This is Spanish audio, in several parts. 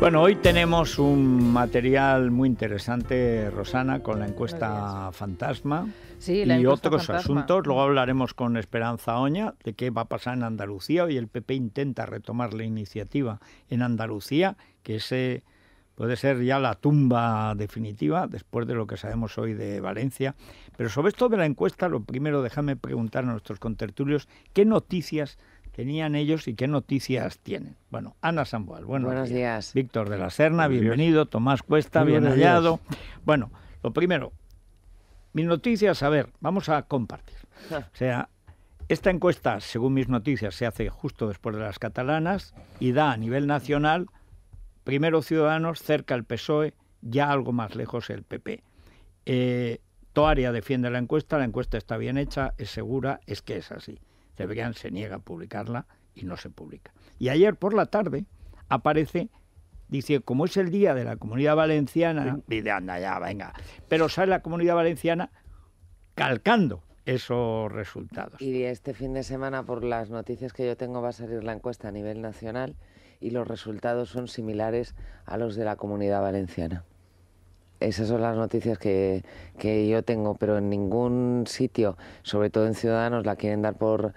Bueno, hoy tenemos un material muy interesante, Rosana, con la encuesta fantasma y otros asuntos. Luego hablaremos con Esperanza Oña de qué va a pasar en Andalucía. Hoy el PP intenta retomar la iniciativa en Andalucía, que ese puede ser ya la tumba definitiva después de lo que sabemos hoy de Valencia. Pero sobre esto de la encuesta, lo primero, déjame preguntar a nuestros contertulios qué noticias tenían ellos y qué noticias tienen. Bueno, Ana Samboal, buenos días. Víctor de la Serna, bienvenido. Tomás Cuesta, bien hallado. Bueno, lo primero, mis noticias, a ver, vamos a compartir. O sea, esta encuesta, según mis noticias, se hace justo después de las catalanas y da a nivel nacional, primero Ciudadanos, cerca el PSOE, ya algo más lejos el PP. Toaria defiende la encuesta está bien hecha, es segura, es que es así. Cebrián se niega a publicarla y no se publica. Y ayer por la tarde aparece, dice, como es el día de la Comunidad Valenciana, dice, anda ya, venga, pero sale la Comunidad Valenciana calcando esos resultados. Y este fin de semana, por las noticias que yo tengo, va a salir la encuesta a nivel nacional y los resultados son similares a los de la Comunidad Valenciana. Esas son las noticias que yo tengo, pero en ningún sitio, sobre todo en Ciudadanos, la quieren dar por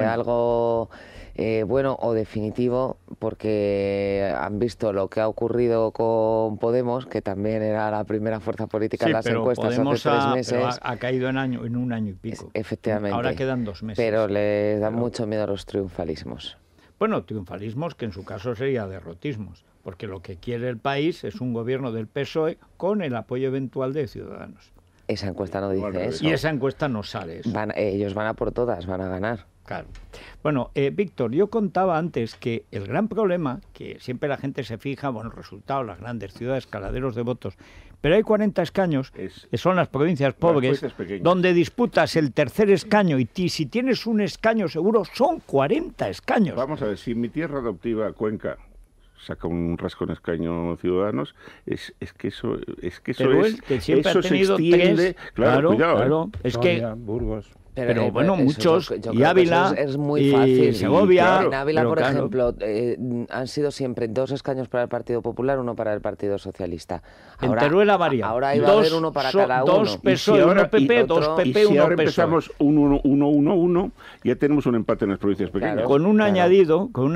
algo bueno o definitivo, porque han visto lo que ha ocurrido con Podemos, que también era la primera fuerza política en las encuestas Podemos hace 3 meses. Ha caído en un año y pico. Efectivamente. Ahora quedan 2 meses. Pero les da mucho miedo a los triunfalismos. Bueno, triunfalismos que en su caso sería derrotismos, porque lo que quiere el país es un gobierno del PSOE con el apoyo eventual de Ciudadanos. Esa encuesta no dice eso. Y esa encuesta no sale eso. Ellos van a por todas, van a ganar. Claro. Bueno, Víctor, yo contaba antes que el gran problema, que siempre la gente se fija, bueno, resultados, las grandes ciudades, caladeros de votos, pero hay 40 escaños, que son las provincias pobres, donde disputas el tercer escaño y si tienes un escaño seguro, son 40 escaños. Vamos a ver, si mi tierra adoptiva, Cuenca, saca un rascón escaño Ciudadanos, es que eso es que siempre eso ha tenido se extiende, 3, claro, es Soria, que Burgos. Pero bueno, muchos, y Ávila, es muy fácil. Segovia. Claro, en Ávila, por ejemplo, han sido siempre 2 escaños para el Partido Popular, 1 para el Partido Socialista. Ahora, en Teruel varía. Ahora iba a haber 1 para cada uno. 2 PSOE, 1 PP, 2 PP, 1 PSOE. Y si ahora empezamos 1-1-1-1, ya tenemos un empate en las provincias pequeñas. Claro, con un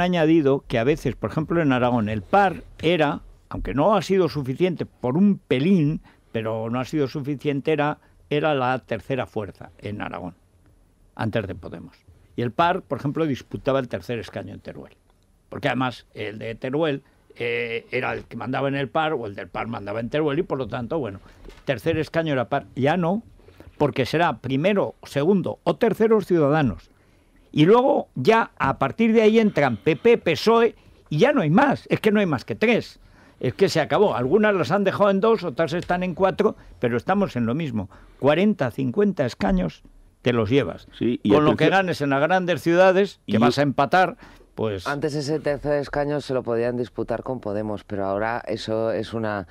añadido que a veces, por ejemplo, en Aragón, el PAR era, aunque no ha sido suficiente por un pelín, pero no ha sido suficiente, era la tercera fuerza en Aragón, antes de Podemos. Y el PAR, por ejemplo, disputaba el tercer escaño en Teruel. Porque además el de Teruel era el que mandaba en el PAR, o el del PAR mandaba en Teruel, y por lo tanto, bueno, tercer escaño era PAR. Ya no, porque será primero, segundo o tercero Ciudadanos. Y luego ya a partir de ahí entran PP, PSOE, y ya no hay más. Es que no hay más que 3. Es que se acabó. Algunas las han dejado en 2, otras están en 4, pero estamos en lo mismo. 40, 50 escaños te los llevas. Sí, y con lo que ganes en las grandes ciudades, que vas a empatar, pues... Antes ese tercer escaño se lo podían disputar con Podemos, pero ahora eso es una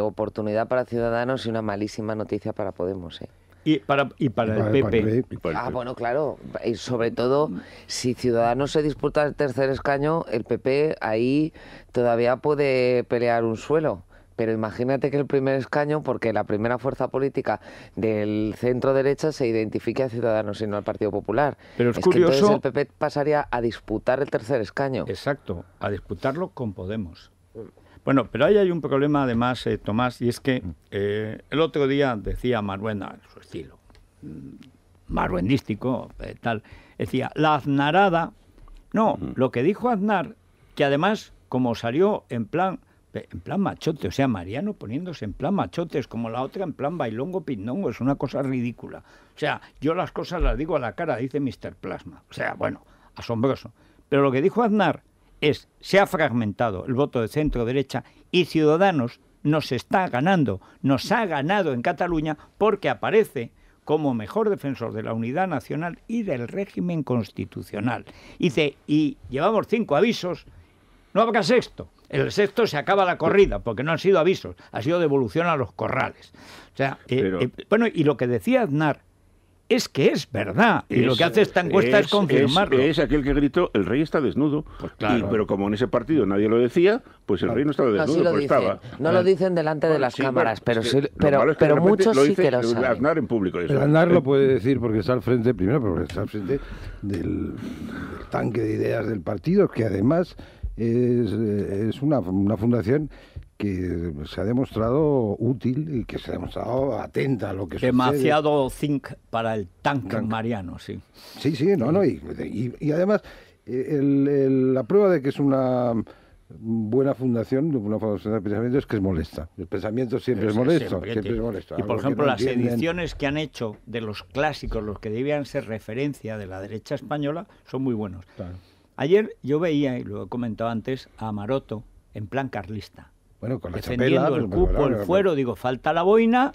oportunidad para Ciudadanos y una malísima noticia para Podemos. Y para el PP. Bueno, claro. Y sobre todo, si Ciudadanos se disputa el tercer escaño, el PP ahí todavía puede pelear un suelo. Pero imagínate que el primer escaño, porque la primera fuerza política del centro-derecha se identifique a Ciudadanos y no al Partido Popular. Pero es curioso, que entonces el PP pasaría a disputar el tercer escaño. Exacto, a disputarlo con Podemos. Bueno, pero ahí hay un problema además, Tomás, y es que el otro día decía Maruenda, en su estilo maruendístico, tal, decía, la aznarada... No, lo que dijo Aznar, que además, como salió en plan machote, o sea, Mariano poniéndose en plan machote, es como la otra en plan bailongo pindongo, es una cosa ridícula. O sea, yo las cosas las digo a la cara, dice Mr. Plasma. O sea, bueno, asombroso. Pero lo que dijo Aznar se ha fragmentado el voto de centro-derecha y Ciudadanos nos ha ganado en Cataluña porque aparece como mejor defensor de la unidad nacional y del régimen constitucional. Dice, y llevamos 5 avisos, no habrá sexto. El sexto se acaba la corrida, porque no han sido avisos, ha sido devolución a los corrales. O sea, bueno, y lo que decía Aznar es que es verdad. Y lo que hace esta encuesta es confirmarlo. Es aquel que gritó, el rey está desnudo. Pues claro. Pero como en ese partido nadie lo decía, pues el rey no estaba desnudo, no, pues estaba. No lo dicen delante de las cámaras, pero muchos sí que lo saben. Aznar en público. Eso. Pero Aznar lo puede decir porque está al frente, primero porque está al frente del tanque de ideas del partido, que además es una fundación que se ha demostrado útil y que se ha demostrado atenta a lo que demasiado zinc para el tanque mariano, sí. Sí, y además la prueba de que es una buena fundación de pensamiento es que es molesta. El pensamiento siempre es molesto. Y por ejemplo, las ediciones que han hecho de los clásicos, los que debían ser referencia de la derecha española, son muy buenos. Claro. Ayer yo veía, y lo he comentado antes, a Maroto en plan carlista. Bueno, con la defendiendo chapela, el cupo, el fuero, digo, falta la boina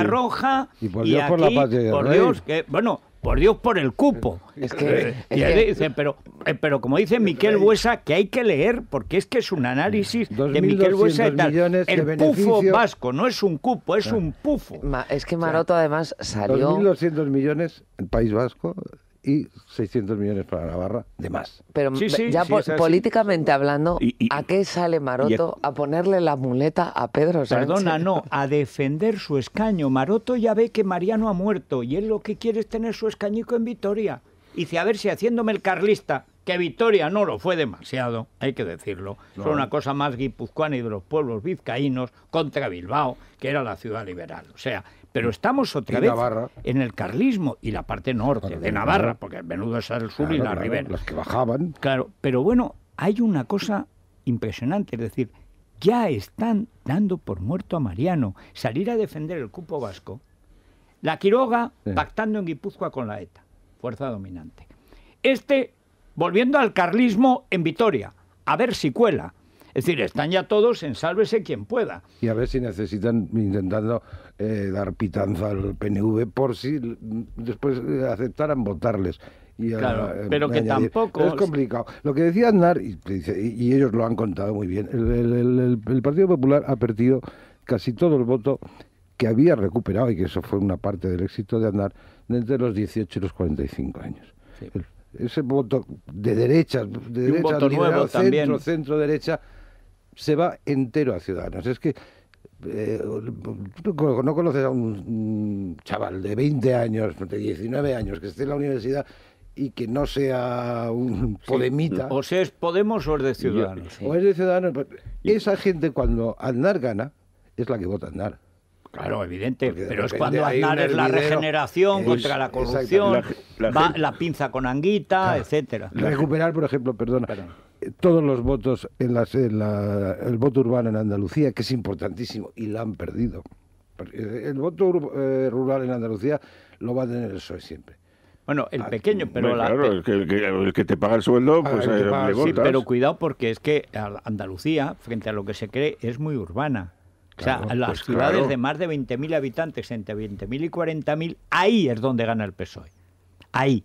roja, y por Dios, por aquí, la patria por Dios, por Dios, por el cupo. Dice, pero como dice Miquel Buesa, que hay que leer, porque es que es un análisis de Miquel Buesa y tal. El pufo vasco no es un cupo, es un pufo. Es que Maroto además salió... 2.200 millones el País Vasco y 600 millones para Navarra, de más. Pero políticamente hablando, ¿a qué sale Maroto? A ponerle la muleta a Pedro Sánchez. Perdona, no, a defender su escaño. Maroto ya ve que Mariano ha muerto y él lo que quiere es tener su escañico en Vitoria. Y dice, a ver si haciéndome el carlista, que Vitoria no lo fue demasiado, hay que decirlo. No. Fue una cosa más guipuzcoana y de los pueblos vizcaínos contra Bilbao, que era la ciudad liberal. O sea, pero estamos otra vez en el carlismo y la parte norte de Navarra, porque el menudo es el sur y la ribera. Los que bajaban. Claro, pero bueno, hay una cosa impresionante, es decir, ya están dando por muerto a Mariano. Salir a defender el cupo vasco. La Quiroga pactando en Guipúzcoa con la ETA, fuerza dominante. Volviendo al carlismo en Vitoria, a ver si cuela. Es decir, están ya todos en sálvese quien pueda. Y a ver si necesitan, intentando dar pitanza al PNV, por si después aceptaran votarles. Claro, pero que tampoco... Pero es complicado. Lo que decía Aznar, y ellos lo han contado muy bien, el Partido Popular ha perdido casi todo el voto que había recuperado, y que eso fue una parte del éxito de Aznar, entre los 18 y los 45 años. Sí. Ese voto de derecha voto nuevo también, centro-derecha, se va entero a Ciudadanos. Es que no conoces a un chaval de 20 años, de 19 años, que esté en la universidad y que no sea un podemita. O sea, es Podemos o es de Ciudadanos. O es de Ciudadanos. Esa gente, cuando Aznar gana, es la que vota Aznar. Claro, evidente, pero es cuando Aznar es la regeneración contra la corrupción, la pinza con Anguita, etcétera. Recuperar, por ejemplo, todos los votos el voto urbano en Andalucía, que es importantísimo, y la han perdido. El voto rural en Andalucía lo va a tener el PSOE siempre. Bueno, el pequeño, pero... Claro, el que te paga el sueldo, pues le votas. Sí, pero cuidado, porque es que Andalucía, frente a lo que se cree, es muy urbana. Claro, o sea, las ciudades de más de 20.000 habitantes, entre 20.000 y 40.000, ahí es donde gana el PSOE. Ahí.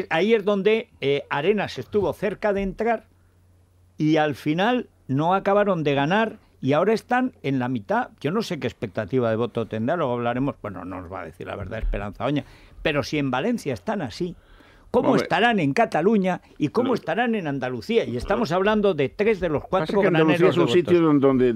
Ahí es donde Arenas estuvo cerca de entrar y al final no acabaron de ganar y ahora están en la mitad. Yo no sé qué expectativa de voto tendrá, luego hablaremos. Bueno, no nos va a decir la verdad Esperanza Oña, pero si en Valencia están así, ¿cómo estarán en Cataluña y cómo estarán en Andalucía? Y estamos hablando de 3 de los 4 graneros es un sitio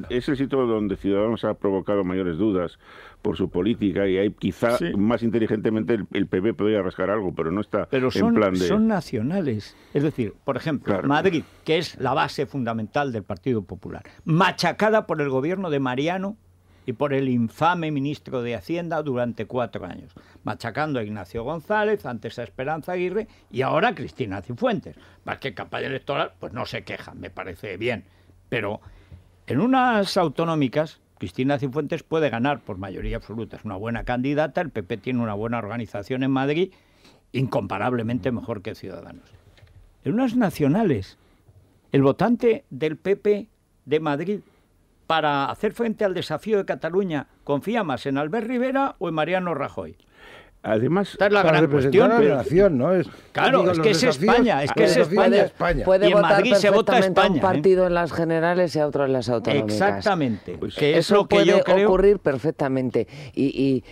es el sitio donde Ciudadanos ha provocado mayores dudas por su política y ahí quizá más inteligentemente el PP podría rascar algo, pero no está en plan de... son nacionales. Es decir, por ejemplo, Madrid, que es la base fundamental del Partido Popular, machacada por el gobierno de Mariano y por el infame ministro de Hacienda durante 4 años, machacando a Ignacio González, antes a Esperanza Aguirre y ahora a Cristina Cifuentes. Más que campaña electoral, pues no se quejan, me parece bien. Pero en unas autonómicas, Cristina Cifuentes puede ganar por mayoría absoluta, es una buena candidata, el PP tiene una buena organización en Madrid, incomparablemente mejor que Ciudadanos. En unas nacionales, el votante del PP de Madrid, para hacer frente al desafío de Cataluña, ¿confía más en Albert Rivera o en Mariano Rajoy? Además, esta es la gran cuestión. La nación, ¿no? Claro, es que es España, Puede y en votar Madrid se vota España, a un partido en las generales y a otro en las autonómicas. Exactamente. Pues que eso es lo que puede ocurrir perfectamente. Y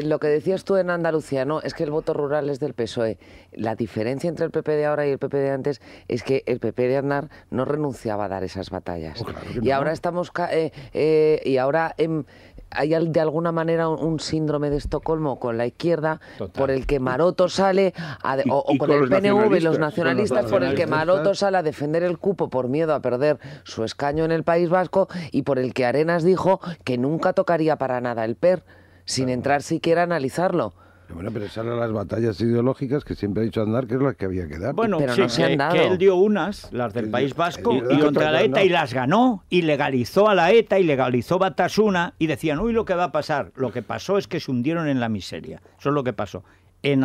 lo que decías tú en Andalucía, no, es que el voto rural es del PSOE. La diferencia entre el PP de ahora y el PP de antes es que el PP de Aznar no renunciaba a dar esas batallas. Y ahora estamos hay de alguna manera un síndrome de Estocolmo con la izquierda. Total. Por el que Maroto sale o con el PNV y los nacionalistas por el que Maroto sale a defender el cupo por miedo a perder su escaño en el País Vasco, y por el que Arenas dijo que nunca tocaría para nada el PER sin entrar siquiera a analizarlo. Bueno, pero esas eran las batallas ideológicas que siempre ha dicho Aznar que es la que había que dar. Bueno, pero sí, no se han dado. Que él dio unas, las del País Vasco, y contra la ETA, y las ganó, y legalizó a la ETA, y legalizó Batasuna, y decían, uy, lo que va a pasar. Lo que pasó es que se hundieron en la miseria. Eso es lo que pasó. En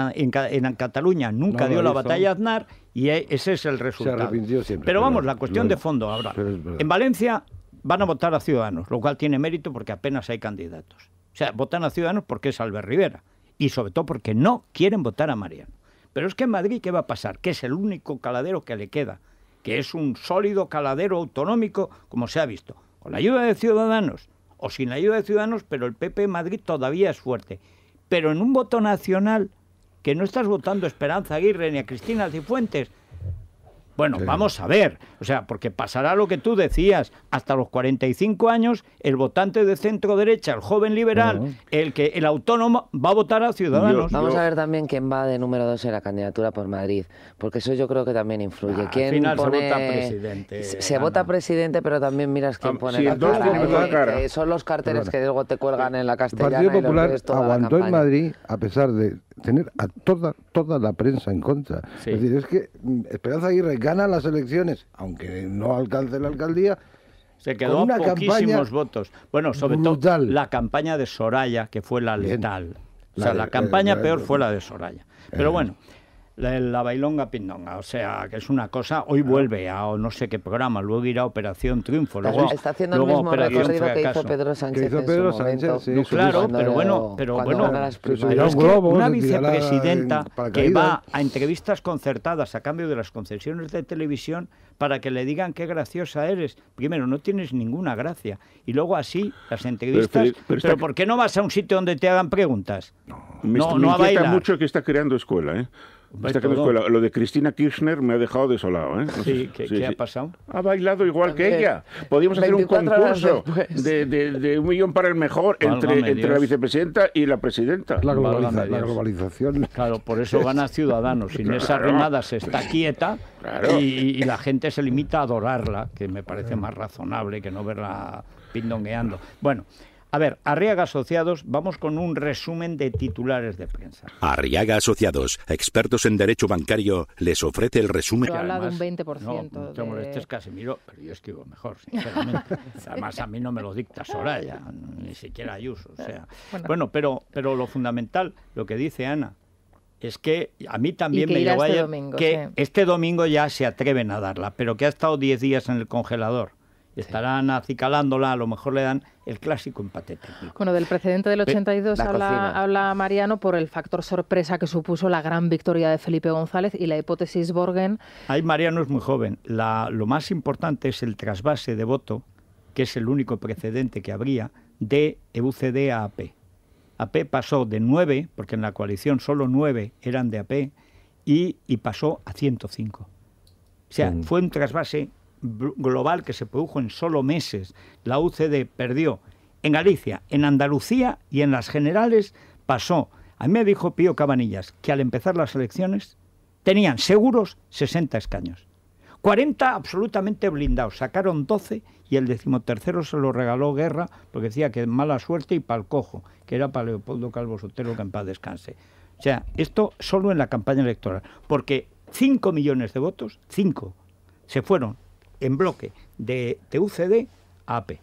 Cataluña nunca dio la batalla Aznar, y ese es el resultado. Se arrepintió siempre. Pero vamos, la cuestión de fondo ahora. En Valencia van a votar a Ciudadanos, lo cual tiene mérito porque apenas hay candidatos. O sea, votan a Ciudadanos porque es Albert Rivera. Y sobre todo porque no quieren votar a Mariano. Pero es que en Madrid, ¿qué va a pasar? Que es el único caladero que le queda, que es un sólido caladero autonómico, como se ha visto, con la ayuda de Ciudadanos o sin la ayuda de Ciudadanos, pero el PP en Madrid todavía es fuerte. Pero en un voto nacional, que no estás votando a Esperanza Aguirre ni a Cristina Cifuentes. Bueno, sí. Vamos a ver, o sea, porque pasará lo que tú decías, hasta los 45 años, el votante de centro derecha, el joven liberal, el autónomo va a votar a Ciudadanos. Vamos a ver también quién va de número 2 en la candidatura por Madrid, porque eso yo creo que también influye. ¿Quién al final pone... se vota presidente. Se vota presidente, pero también miras quién pone la cara. Son los carteles que luego te cuelgan en la Castellana. El Partido Popular aguantó en Madrid a pesar de tener a toda la prensa en contra. Sí. Es decir, es que Esperanza Aguirre gana las elecciones, aunque no alcance la alcaldía. Se quedó a poquísimos votos. Bueno, sobre todo la campaña de Soraya, que fue la letal. O sea, la campaña peor fue la de Soraya. Pero bueno, la bailonga pindonga, o sea, que es una cosa, hoy vuelve a no sé qué programa, luego irá a Operación Triunfo, luego está haciendo el mismo recorrido que hizo Pedro Sánchez en su momento. Sí, claro, pero bueno, es que una vicepresidenta que va a entrevistas concertadas a cambio de las concesiones de televisión para que le digan qué graciosa eres. Primero, no tienes ninguna gracia. Y luego así, las entrevistas... Pero ¿por qué no vas a un sitio donde te hagan preguntas? Me inquieta mucho que está creando escuela, ¿eh? Lo de Cristina Kirchner me ha dejado desolado, ¿eh? Sí, ¿qué ha pasado? Ha bailado igual que ella. Podríamos hacer un concurso de 1 millón para el mejor entre la vicepresidenta y la presidenta. La globalización. Claro, por eso gana Ciudadanos. Sin esa rimada se está quieta y la gente se limita a adorarla, que me parece más razonable que no verla pindongueando. Bueno, a ver, Arriaga Asociados, vamos con un resumen de titulares de prensa. Arriaga Asociados, expertos en derecho bancario, les ofrece el resumen. Pero habla de un 20%. No te molestes, Casimiro, pero yo escribo mejor, sinceramente. Además, a mí no me lo dicta Soraya, ni siquiera Ayuso. O sea, bueno, pero lo fundamental, lo que dice Ana, es que a mí también me llegó ayer que este domingo ya se atreven a darla, pero que ha estado 10 días en el congelador. Estarán acicalándola, a lo mejor le dan el clásico empate técnico. Bueno, del precedente del 82 habla Mariano por el factor sorpresa que supuso la gran victoria de Felipe González y la hipótesis Borgen. Ahí Mariano es muy joven. Lo más importante es el trasvase de voto, que es el único precedente que habría, de UCD a AP. AP pasó de 9, porque en la coalición solo 9 eran de AP, y pasó a 105. O sea, fue un trasvase global que se produjo en solo meses. La UCD perdió en Galicia, en Andalucía y en las generales pasó. A mí me dijo Pío Cabanillas que al empezar las elecciones tenían seguros 60 escaños. 40 absolutamente blindados, sacaron 12 y el 13º se lo regaló Guerra porque decía que mala suerte y pa'l cojo, que era para Leopoldo Calvo Sotelo, que en paz descanse. O sea, esto solo en la campaña electoral, porque 5 millones de votos, 5, se fueron en bloque de UCD a AP.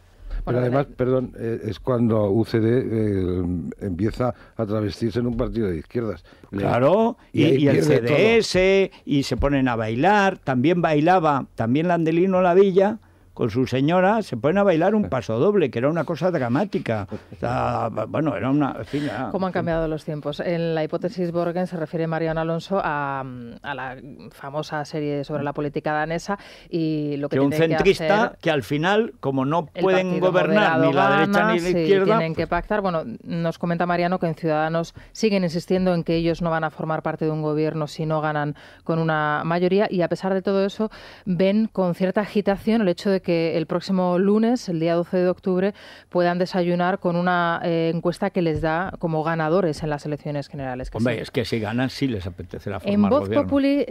Pero además, perdón, es cuando UCD empieza a travestirse en un partido de izquierdas. Claro, y el CDS, todo. Y se ponen a bailar. También bailaba, Landelino Lavilla, con su señora, se ponen a bailar un paso doble, que era una cosa dramática. O sea, bueno, era una... En fin, ¿cómo han cambiado los tiempos? En la hipótesis Borgen se refiere Mariano Alonso a la famosa serie sobre la política danesa y lo que un tiene centrista que hacer, que al final, como no pueden gobernar ni la derecha ni la izquierda... tienen que pactar. Bueno, nos comenta Mariano que en Ciudadanos siguen insistiendo en que ellos no van a formar parte de un gobierno si no ganan con una mayoría, y a pesar de todo eso ven con cierta agitación el hecho de que el próximo lunes, el día 12 de octubre, puedan desayunar con una encuesta que les da como ganadores en las elecciones generales. Hombre, es que si ganan sí les apetecerá formar en Voz gobierno. Populi,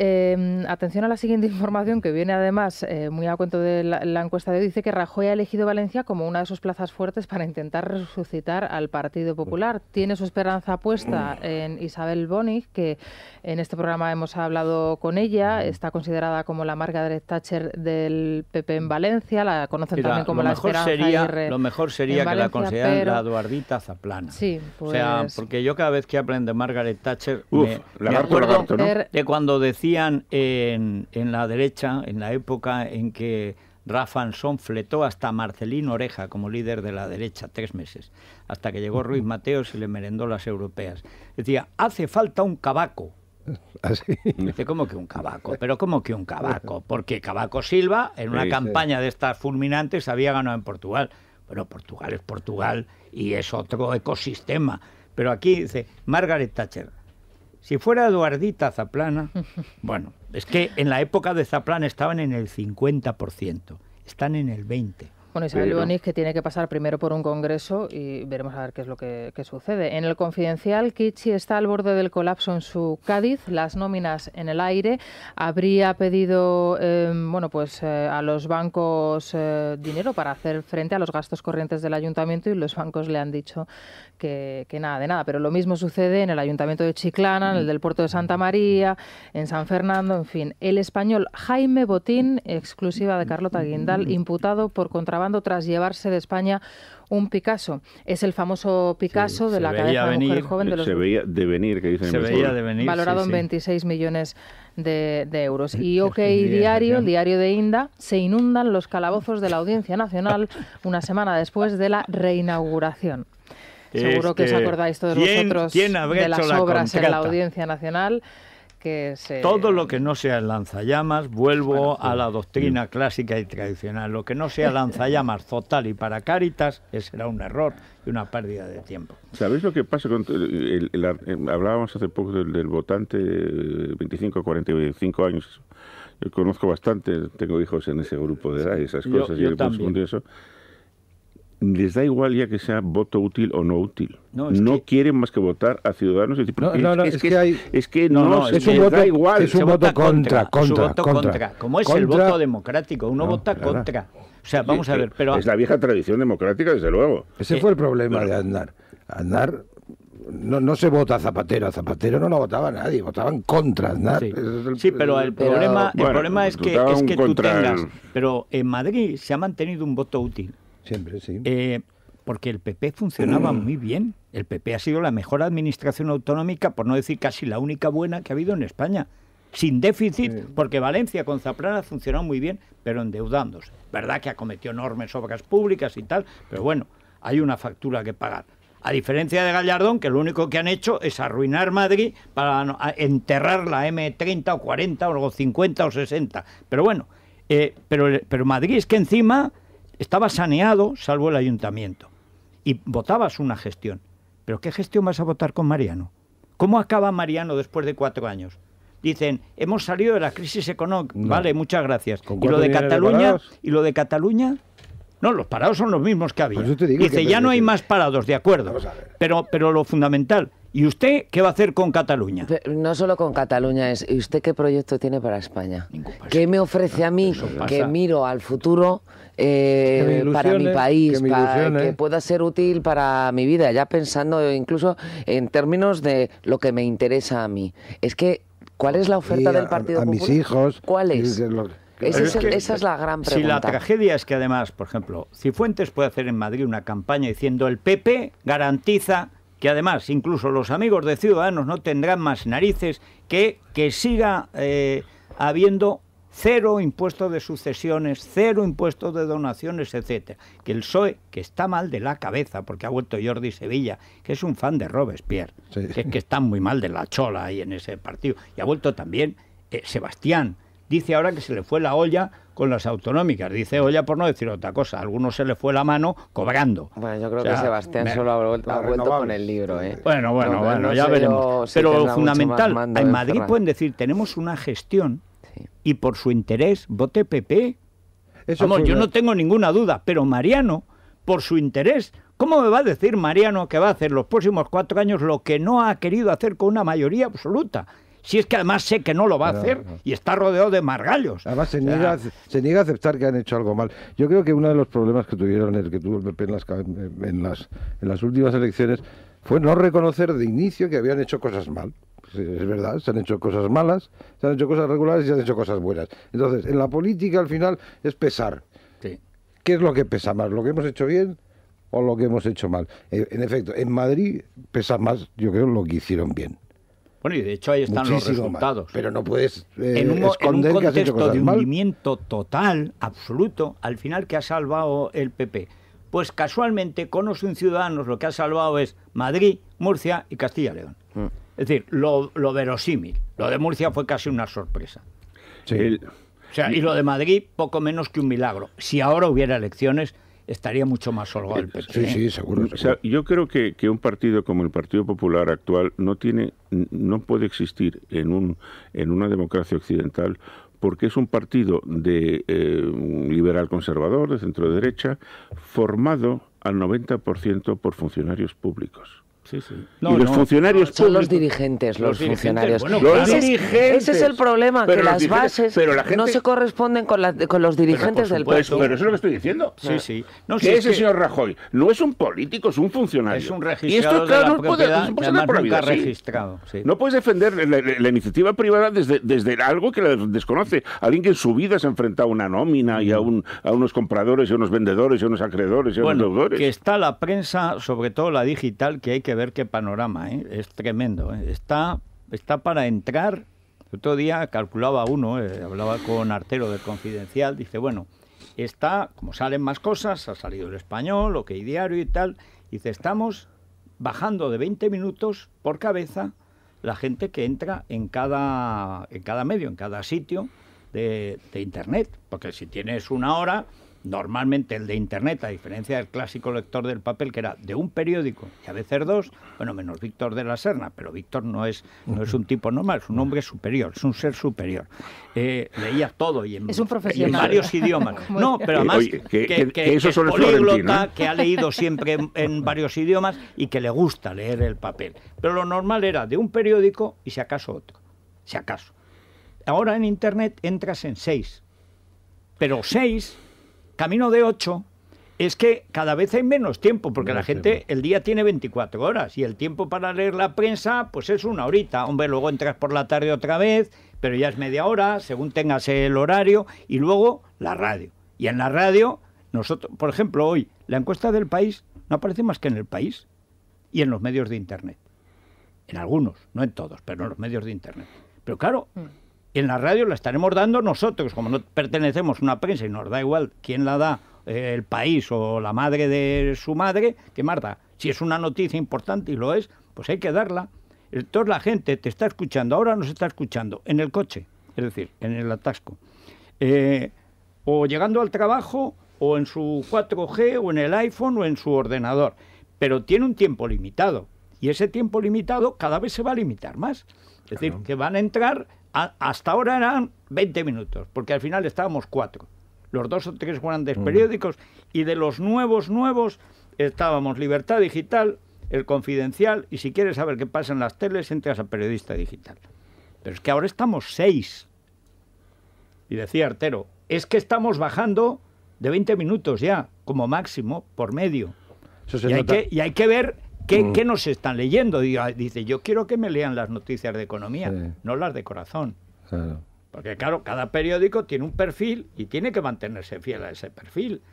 atención a la siguiente información que viene además muy a cuento de la encuesta de hoy. Dice que Rajoy ha elegido Valencia como una de sus plazas fuertes para intentar resucitar al Partido Popular. Tiene su esperanza puesta en Isabel Bonig, que en este programa hemos hablado con ella. Está considerada como la Margaret Thatcher del PP en Valencia. La conocen también como la Esperanza Aguirre. Lo mejor sería que la consideraran la Eduardita Zaplana. Sí, pues... O sea, porque yo cada vez que hablan de Margaret Thatcher me acuerdo de cuando decían en la derecha, en la época en que Rafa Ansón fletó hasta Marcelino Oreja como líder de la derecha 3 meses, hasta que llegó Ruiz Mateos y le merendó las europeas. Decía, hace falta un Cavaco. ¿Así? Dice, ¿cómo que un Cavaco? ¿Pero cómo que un Cavaco? Porque Cavaco Silva, en una campaña de estas fulminantes, había ganado en Portugal. Bueno, Portugal es Portugal y es otro ecosistema. Pero aquí dice, Margaret Thatcher, si fuera Eduardita Zaplana, bueno, es que en la época de Zaplana estaban en el 50%, están en el 20%. Bueno, Isabel Bonig, que tiene que pasar primero por un congreso y veremos a ver qué es lo que sucede. En el Confidencial, Kichi está al borde del colapso en su Cádiz, las nóminas en el aire. Habría pedido a los bancos dinero para hacer frente a los gastos corrientes del ayuntamiento y los bancos le han dicho que nada de nada. Pero lo mismo sucede en el Ayuntamiento de Chiclana, en el del Puerto de Santa María, en San Fernando, en fin. El español Jaime Botín, exclusiva de Carlota Guindal, imputado por contrabando tras llevarse de España un Picasso. Es el famoso Picasso de la cabeza de mujer joven de los... Se veía de venir, que dicen. Se veía de venir, valorado en 26 millones de euros. Y OK Diario, el diario de Inda, se inundan los calabozos de la Audiencia Nacional una semana después de la reinauguración. Seguro que os acordáis todos vosotros de las obras en la Audiencia Nacional. Todo lo que no sea lanzallamas, vuelvo a la doctrina clásica y tradicional. Lo que no sea lanzallamas total y para Cáritas, será un error y una pérdida de tiempo. ¿Sabéis lo que pasa con hablábamos hace poco del votante 25 a 45 años? Yo conozco bastante, tengo hijos en ese grupo de edad y esas cosas. Yo también. Eso. Les da igual ya que sea voto útil o no útil. No quieren más que votar a Ciudadanos. Es que les da igual. Es un voto contra. Como es el voto democrático, uno vota contra. O sea, vamos a ver, pero... Es la vieja tradición democrática, desde luego. Ese fue el problema de Aznar. Aznar... No se vota a Zapatero. A Zapatero no lo votaba nadie, votaban contra Aznar. Sí, pero el problema es que tú tengas... Pero en Madrid se ha mantenido un voto útil. Siempre, sí. Porque el PP funcionaba muy bien. El PP ha sido la mejor administración autonómica, por no decir casi la única buena que ha habido en España. Sin déficit, porque Valencia con Zaplana funcionó muy bien, pero endeudándose. Verdad que ha cometido enormes obras públicas y tal, pero bueno, hay una factura que pagar. A diferencia de Gallardón, que lo único que han hecho es arruinar Madrid para enterrar la M30 o 40 o 50 o 60. Pero bueno, pero Madrid es que encima... estaba saneado, salvo el ayuntamiento. Y votabas una gestión. ¿Pero qué gestión vas a votar con Mariano? ¿Cómo acaba Mariano después de 4 años? Dicen, hemos salido de la crisis económica. No. Vale, muchas gracias. ¿Y lo de Cataluña? ¿Y lo de Cataluña? No, los parados son los mismos que había. Dice, ya no hay más parados, de acuerdo. Pero lo fundamental... ¿Y usted qué va a hacer con Cataluña? Pero no solo con Cataluña, ¿y usted qué proyecto tiene para España? ¿Qué me ofrece a mí que miro al futuro para mi país, que pueda ser útil para mi vida? Ya pensando incluso en términos de lo que me interesa a mí. Es que, ¿cuál es la oferta del Partido Popular? A mis hijos. ¿Cuál es? Esa es la gran pregunta. Si la tragedia es que además, por ejemplo, Cifuentes puede hacer en Madrid una campaña diciendo el PP garantiza... que además incluso los amigos de Ciudadanos no tendrán más narices que siga habiendo cero impuestos de sucesiones, cero impuestos de donaciones, etcétera. Que el PSOE, que está mal de la cabeza, porque ha vuelto Jordi Sevilla, que es un fan de Robespierre, sí, que está muy mal de la chola ahí en ese partido, y ha vuelto también Sebastián. Dice ahora que se le fue la olla con las autonómicas. Dice olla por no decir otra cosa. A algunos se le fue la mano cobrando. Bueno, yo creo que Sebastián solo ha vuelto con el libro. Bueno, ya veremos. Pero lo fundamental, en Madrid pueden decir, tenemos una gestión y por su interés vote PP. Vamos, yo no tengo ninguna duda, pero Mariano, por su interés, ¿cómo me va a decir Mariano que va a hacer los próximos 4 años lo que no ha querido hacer con una mayoría absoluta? Si es que además sé que no lo va a hacer y está rodeado de margallos. Además se niega a aceptar que han hecho algo mal. Yo creo que uno de los problemas que tuvo el PP en las últimas elecciones fue no reconocer de inicio que habían hecho cosas mal. Es verdad, se han hecho cosas malas, se han hecho cosas regulares y se han hecho cosas buenas. Entonces, en la política al final es pesar. Sí. ¿Qué es lo que pesa más? ¿Lo que hemos hecho bien o lo que hemos hecho mal? En efecto, en Madrid pesa más, yo creo, lo que hicieron bien. Bueno, y de hecho ahí están los resultados. Mal, pero no puedes esconder que has hecho cosas mal. En un contexto de hundimiento total, absoluto, al final, ¿qué ha salvado el PP? Pues casualmente, con o sin Ciudadanos, lo que ha salvado es Madrid, Murcia y Castilla y León. Es decir, lo verosímil. Lo de Murcia fue casi una sorpresa. Sí. O sea, y lo de Madrid, poco menos que un milagro. Si ahora hubiera elecciones, estaría mucho más holgado el PP. Sí, seguro. O sea, yo creo que un partido como el Partido Popular actual no puede existir en una democracia occidental, porque es un partido de liberal conservador, de centro derecha, formado al 90% por funcionarios públicos. Sí. Y los funcionarios son públicos, los dirigentes, los funcionarios. Bueno, ese es el problema, que las bases no se corresponden con los dirigentes del partido. Pero eso es lo que estoy diciendo. Sí. Que ese señor Rajoy no es un político, es un funcionario. Es un registrado de la propiedad, nunca registrado. Sí. No puedes defender la iniciativa privada desde algo que desconoce. Alguien que en su vida se ha enfrentado a una nómina y a unos compradores y a unos vendedores y a unos acreedores y a unos deudores. Que está la prensa, sobre todo la digital, que hay que ver qué panorama, es tremendo. Está para entrar. El otro día calculaba uno, hablaba con Artero del Confidencial, dice, bueno, como salen más cosas, ha salido El Español, OK Diario y tal, dice, estamos bajando de 20 minutos por cabeza la gente que entra en cada medio, en cada sitio de Internet, porque si tienes una hora, normalmente el de Internet, a diferencia del clásico lector del papel, que era de un periódico y a veces 2, bueno, menos Víctor de la Serna, pero Víctor no es un tipo normal, es un hombre superior, es un ser superior. Leía todo y es un profesional. En varios idiomas. No, pero además que eso es políglota, que ha leído siempre en varios idiomas y que le gusta leer el papel. Pero lo normal era de un periódico y si acaso otro. Si acaso. Ahora en Internet entras en 6. Pero 6... camino de 8, es que cada vez hay menos tiempo, porque la gente, el día tiene 24 horas, y el tiempo para leer la prensa, pues es una horita. Hombre, luego entras por la tarde otra vez, pero ya es media hora, según tengas el horario, y luego la radio. Y en la radio, nosotros, por ejemplo, hoy, la encuesta del País no aparece más que en El País y en los medios de Internet. En algunos, no en todos, pero en los medios de Internet. Pero claro... en la radio la estaremos dando nosotros, como no pertenecemos a una prensa y nos da igual quién la da, El País o la madre de su madre, ¿qué más da? Si es una noticia importante y lo es, pues hay que darla. Entonces la gente te está escuchando, ahora nos está escuchando en el coche, es decir, en el atasco, o llegando al trabajo, o en su 4G, o en el iPhone, o en su ordenador, pero tiene un tiempo limitado, y ese tiempo limitado cada vez se va a limitar más. Es decir, que van a entrar... hasta ahora eran 20 minutos, porque al final estábamos 4. Los 2 o 3 grandes periódicos, y de los nuevos estábamos Libertad Digital, El Confidencial, y si quieres saber qué pasa en las teles, entras a Periodista Digital. Pero es que ahora estamos 6. Y decía Artero, es que estamos bajando de 20 minutos ya, como máximo, por medio. Y hay que ver... ¿Qué nos están leyendo? Dice, yo quiero que me lean las noticias de economía, no las de corazón. Claro. Porque claro, cada periódico tiene un perfil y tiene que mantenerse fiel a ese perfil.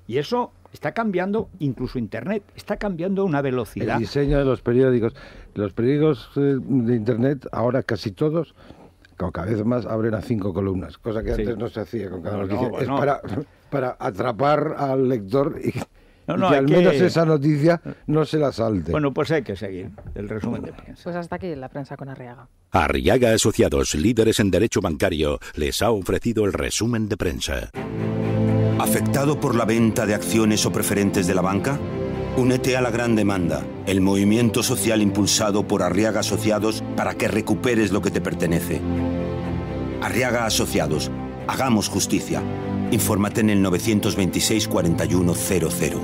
Y eso está cambiando, incluso Internet, está cambiando a una velocidad. El diseño de los periódicos de Internet, ahora casi todos, cada vez más abren a 5 columnas, cosa que antes no se hacía con cada noticia. Es para atrapar al lector y al menos esa noticia no se la salte. Bueno, pues hay que seguir el resumen de prensa. Pues hasta aquí la prensa con Arriaga. Arriaga Asociados, líderes en derecho bancario, les ha ofrecido el resumen de prensa. ¿Afectado por la venta de acciones o preferentes de la banca? Únete a la gran demanda, el movimiento social impulsado por Arriaga Asociados para que recuperes lo que te pertenece. Arriaga Asociados, hagamos justicia. Infórmate en el 926 41 00.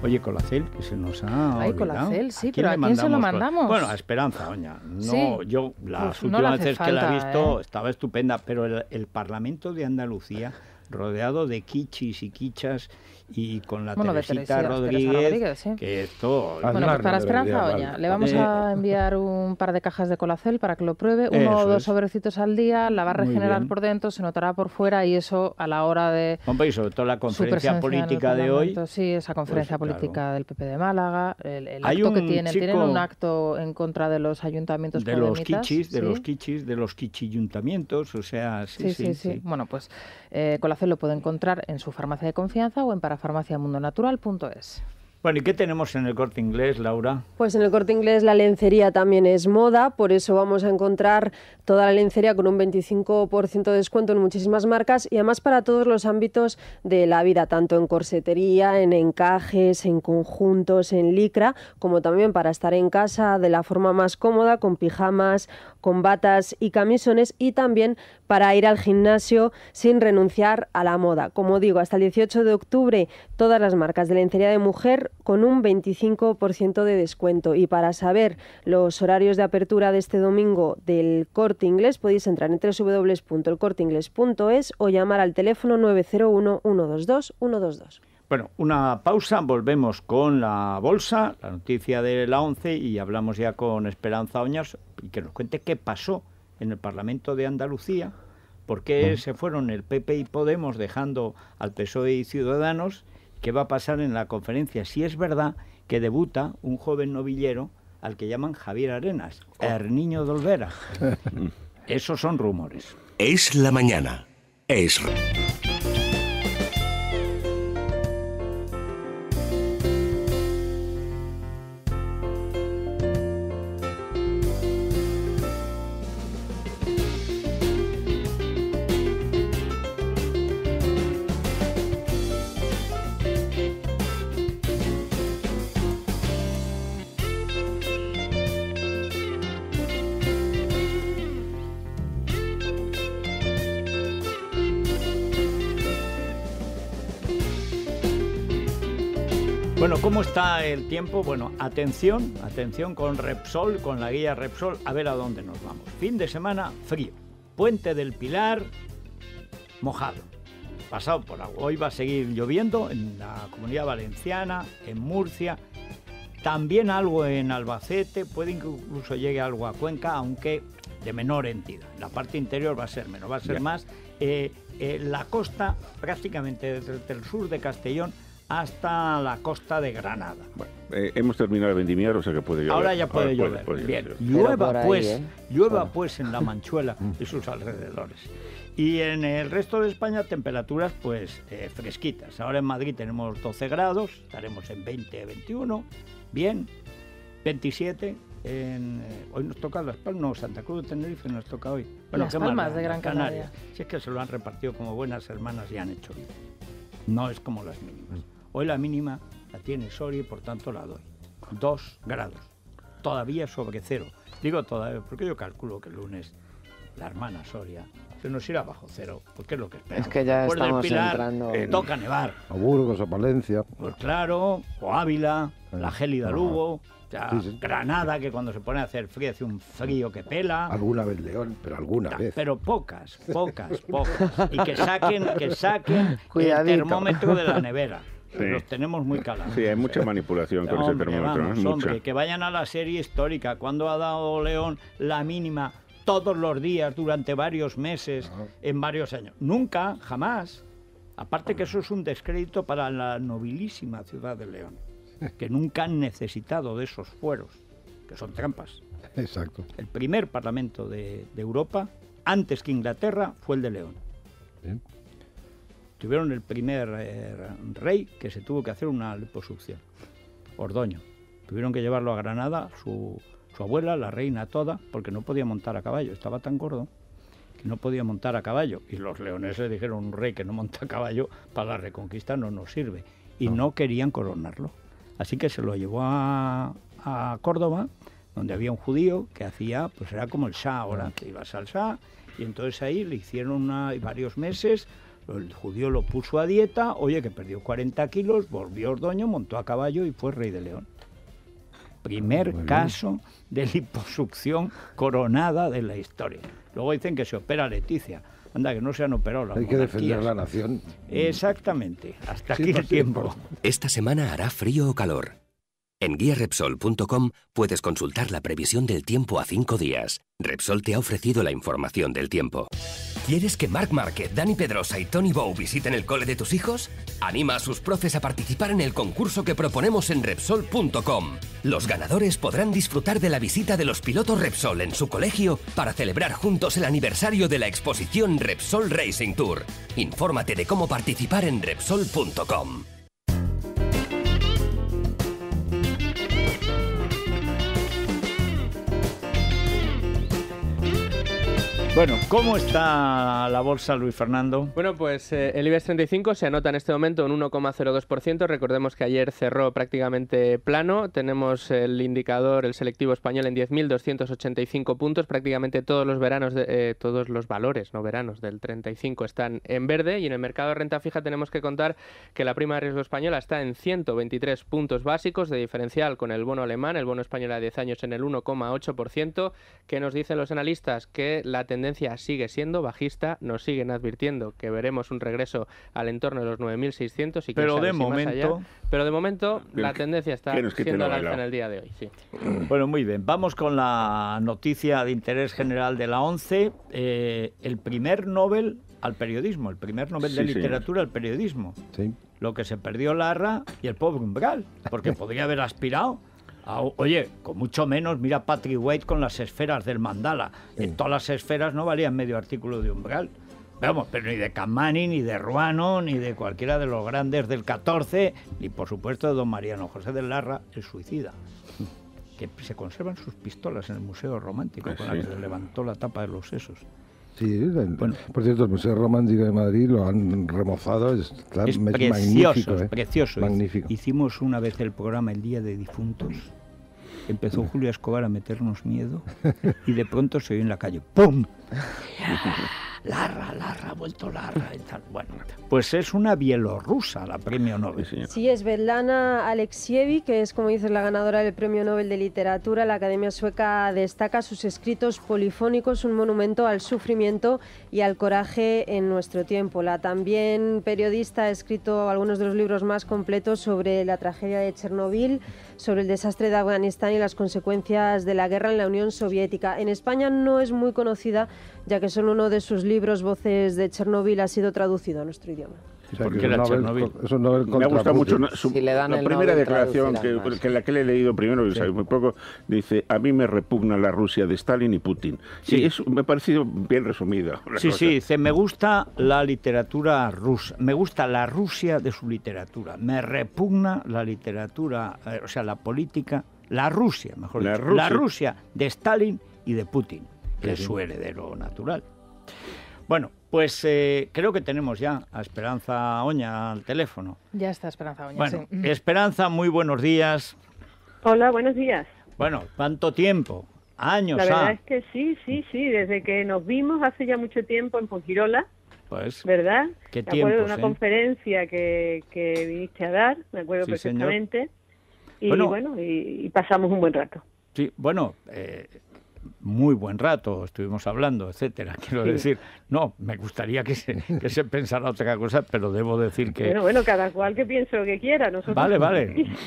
Oye, Colacel, que se nos ha olvidado. Colacel, sí, pero ¿a quién se lo mandamos? Bueno, a Esperanza Oña. No, ¿sí? Yo las últimas veces que la he visto estaba estupenda, pero el Parlamento de Andalucía, rodeado de quichis y quichas, y con la Teresita Rodríguez, ¿sí? Que esto... Bueno, pues para Esperanza Oña le vamos a enviar un par de cajas de Colacel para que lo pruebe, 1 o 2 sobrecitos al día, la va a regenerar por dentro, se notará por fuera, y eso a la hora de... Hombre, y sobre todo la conferencia política de hoy... Sí, esa conferencia política del PP de Málaga, el acto que tienen un acto en contra de los ayuntamientos de los quichis, de los quichiyuntamientos, o sea, sí. Bueno, pues Colacel lo puede encontrar en su farmacia de confianza o en parafarmaciamundonatural.es. Bueno, ¿y qué tenemos en el Corte Inglés, Laura? Pues en el Corte Inglés la lencería también es moda, por eso vamos a encontrar toda la lencería con un 25% de descuento en muchísimas marcas y además para todos los ámbitos de la vida, tanto en corsetería, en encajes, en conjuntos, en licra, como también para estar en casa de la forma más cómoda, con pijamas, con batas y camisones, y también para ir al gimnasio sin renunciar a la moda. Como digo, hasta el 18 de octubre todas las marcas de lencería de mujer con un 25% de descuento. Y para saber los horarios de apertura de este domingo del Corte Inglés podéis entrar en www.elcorteingles.es o llamar al teléfono 901 122 122. Bueno, una pausa, volvemos con la bolsa, la noticia de la 11, y hablamos ya con Esperanza Oñas y que nos cuente qué pasó en el Parlamento de Andalucía, por qué se fueron el PP y Podemos dejando al PSOE y Ciudadanos, qué va a pasar en la conferencia, si es verdad que debuta un joven novillero al que llaman Javier Arenas, el niño de Olvera. Esos son rumores. Es la mañana. Es... Bueno, ¿cómo está el tiempo? Bueno, atención con Repsol, con la guía Repsol, a ver a dónde nos vamos. Fin de semana, frío. Puente del Pilar, mojado, pasado por agua. Hoy va a seguir lloviendo en la Comunidad Valenciana, en Murcia, también algo en Albacete, puede que incluso llegue algo a Cuenca, aunque de menor entidad. La parte interior va a ser menos, va a ser más. La costa, prácticamente desde el sur de Castellón hasta la costa de Granada. Bueno, hemos terminado de vendimiar, o sea que puede llover. Ahora ya puede llover. Bien. Llueva pues en La Manchuela y sus alrededores. Y en el resto de España temperaturas pues fresquitas. Ahora en Madrid tenemos 12 grados, estaremos en 20, 21, bien, 27. Hoy nos toca Las Palmas, no, Santa Cruz de Tenerife nos toca hoy. Bueno, Las Palmas de Gran Canaria. Si es que se lo han repartido como buenas hermanas y han hecho bien. No es como las mínimas. Hoy la mínima la tiene Soria y por tanto la doy. 2 grados. Todavía sobre cero. Digo todavía porque yo calculo que el lunes la hermana Soria se nos irá bajo cero, porque es lo que esperamos. Es que ya después estamos del Pilar, entrando... toca nevar. A Burgos, a Palencia. Pues claro, o Ávila, la gélida Lugo, ya Granada, que cuando se pone a hacer frío hace un frío que pela. Alguna vez León, pero alguna vez. Pero pocas. Y que saquen el termómetro de la nevera. Sí. Los tenemos muy calados. Sí, hay mucha manipulación con ese termómetro. Vamos, que vayan a la serie histórica. ¿Cuándo ha dado León la mínima todos los días durante varios meses, en varios años. Nunca, jamás. Aparte que eso es un descrédito para la nobilísima ciudad de León, que nunca han necesitado de esos fueros, que son trampas. Exacto. El primer parlamento de Europa, antes que Inglaterra, fue el de León. Bien. Tuvieron el primer rey que se tuvo que hacer una liposucción, Ordoño. Tuvieron que llevarlo a Granada, su abuela, la reina toda, porque no podía montar a caballo, estaba tan gordo que no podía montar a caballo. Y los leoneses dijeron, un rey que no monta a caballo para la reconquista no nos sirve. Y no querían coronarlo. Así que se lo llevó a Córdoba, donde había un judío que hacía, pues era como el Shah ahora, que ibas al Shah, y entonces ahí le hicieron varios meses, el judío lo puso a dieta, oye, que perdió 40 kilos, volvió Ordoño, montó a caballo y fue rey de León. Primer caso de liposucción coronada de la historia. Luego dicen que se opera Leticia. Anda, que no se han operado las monarquías. Hay que defender la nación. Exactamente. Hasta aquí el tiempo. Esta semana hará frío o calor. En guiarepsol.com puedes consultar la previsión del tiempo a 5 días. Repsol te ha ofrecido la información del tiempo. ¿Quieres que Marc Márquez, Dani Pedrosa y Tony Bou visiten el cole de tus hijos? Anima a sus profes a participar en el concurso que proponemos en Repsol.com. Los ganadores podrán disfrutar de la visita de los pilotos Repsol en su colegio para celebrar juntos el aniversario de la exposición Repsol Racing Tour. Infórmate de cómo participar en Repsol.com. Bueno, ¿cómo está la bolsa, Luis Fernando? Bueno, pues el IBEX 35 se anota en este momento un 1,02%. Recordemos que ayer cerró prácticamente plano. Tenemos el indicador, el selectivo español, en 10.285 puntos. Prácticamente todos los valores, no veranos, del 35 están en verde. Y en el mercado de renta fija tenemos que contar que la prima de riesgo española está en 123 puntos básicos de diferencial con el bono alemán, el bono español a 10 años en el 1,8%. ¿Qué nos dicen los analistas? Que la tendencia sigue siendo bajista, nos siguen advirtiendo que veremos un regreso al entorno de los 9.600 y que pero de momento la tendencia está siendo al alza en el día de hoy. Sí. Bueno, muy bien, vamos con la noticia de interés general de la ONCE, el primer Nobel al periodismo, el primer Nobel de literatura al periodismo. Sí. Lo que se perdió Larra y el pobre Umbral, porque podría haber aspirado. Oye, con mucho menos, mira Patrick Waite con las esferas del mandala. En todas las esferas no valían medio artículo de Umbral. Vamos, pero ni de Camani, ni de Ruano, ni de cualquiera de los grandes del 14, ni por supuesto de don Mariano José de Larra, el suicida. Que se conservan sus pistolas en el Museo Romántico, con la que se levantó la tapa de los sesos. Sí, bueno, por cierto, el Museo Romántico de Madrid lo han remozado, es precioso, magnífico. Es precioso. Magnífico. Hicimos una vez el programa El Día de Difuntos. Empezó Julio Escobar a meternos miedo y de pronto se oyó en la calle ¡pum! Larra, ha vuelto Larra y tal. Bueno, pues es una bielorrusa la premio Nobel. Sí, es Svetlana Alexievich, que es, como dices, la ganadora del premio Nobel de Literatura. La Academia Sueca destaca sus escritos polifónicos, un monumento al sufrimiento y al coraje en nuestro tiempo. La también periodista ha escrito algunos de los libros más completos sobre la tragedia de Chernobyl, sobre el desastre de Afganistán y las consecuencias de la guerra en la Unión Soviética. En España no es muy conocida, ya que solo uno de sus libros, Voces de Chernobyl, ha sido traducido a nuestro idioma. O sea, porque me ha gustado mucho la primera declaración que la que le he leído primero, que sabe muy poco, dice: a mí me repugna la Rusia de Stalin y Putin. Sí, eso me ha parecido bien resumido. Sí, dice: me gusta la literatura rusa, me gusta la Rusia de su literatura, me repugna la literatura, o sea, la política, la Rusia, mejor dicho, la Rusia de Stalin y de Putin, que es su heredero natural. Bueno, pues creo que tenemos ya a Esperanza Oña al teléfono. Ya está Esperanza Oña, bueno, sí. Esperanza, muy buenos días. Hola, buenos días. Bueno, ¿cuánto tiempo? Años. La verdad es que sí, desde que nos vimos hace ya mucho tiempo en Fuengirola, pues, ¿verdad? ¿Qué me acuerdo de una conferencia que viniste a dar, me acuerdo perfectamente. Señor. Y bueno, y pasamos un buen rato. Sí, bueno, muy buen rato, estuvimos hablando, etcétera. Quiero decir, no, me gustaría que se pensara otra cosa, pero debo decir que... Bueno, cada cual que piense lo que quiera. Nosotros vale,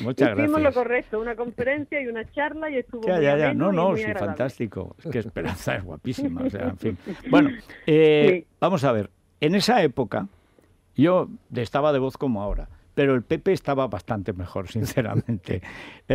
muchas gracias. Hicimos lo correcto, una conferencia y una charla y estuvo muy ameno y muy agradable. Fantástico. Es que Esperanza es guapísima, o sea, en fin. Bueno, vamos a ver, en esa época yo estaba de voz como ahora, pero el PP estaba bastante mejor, sinceramente.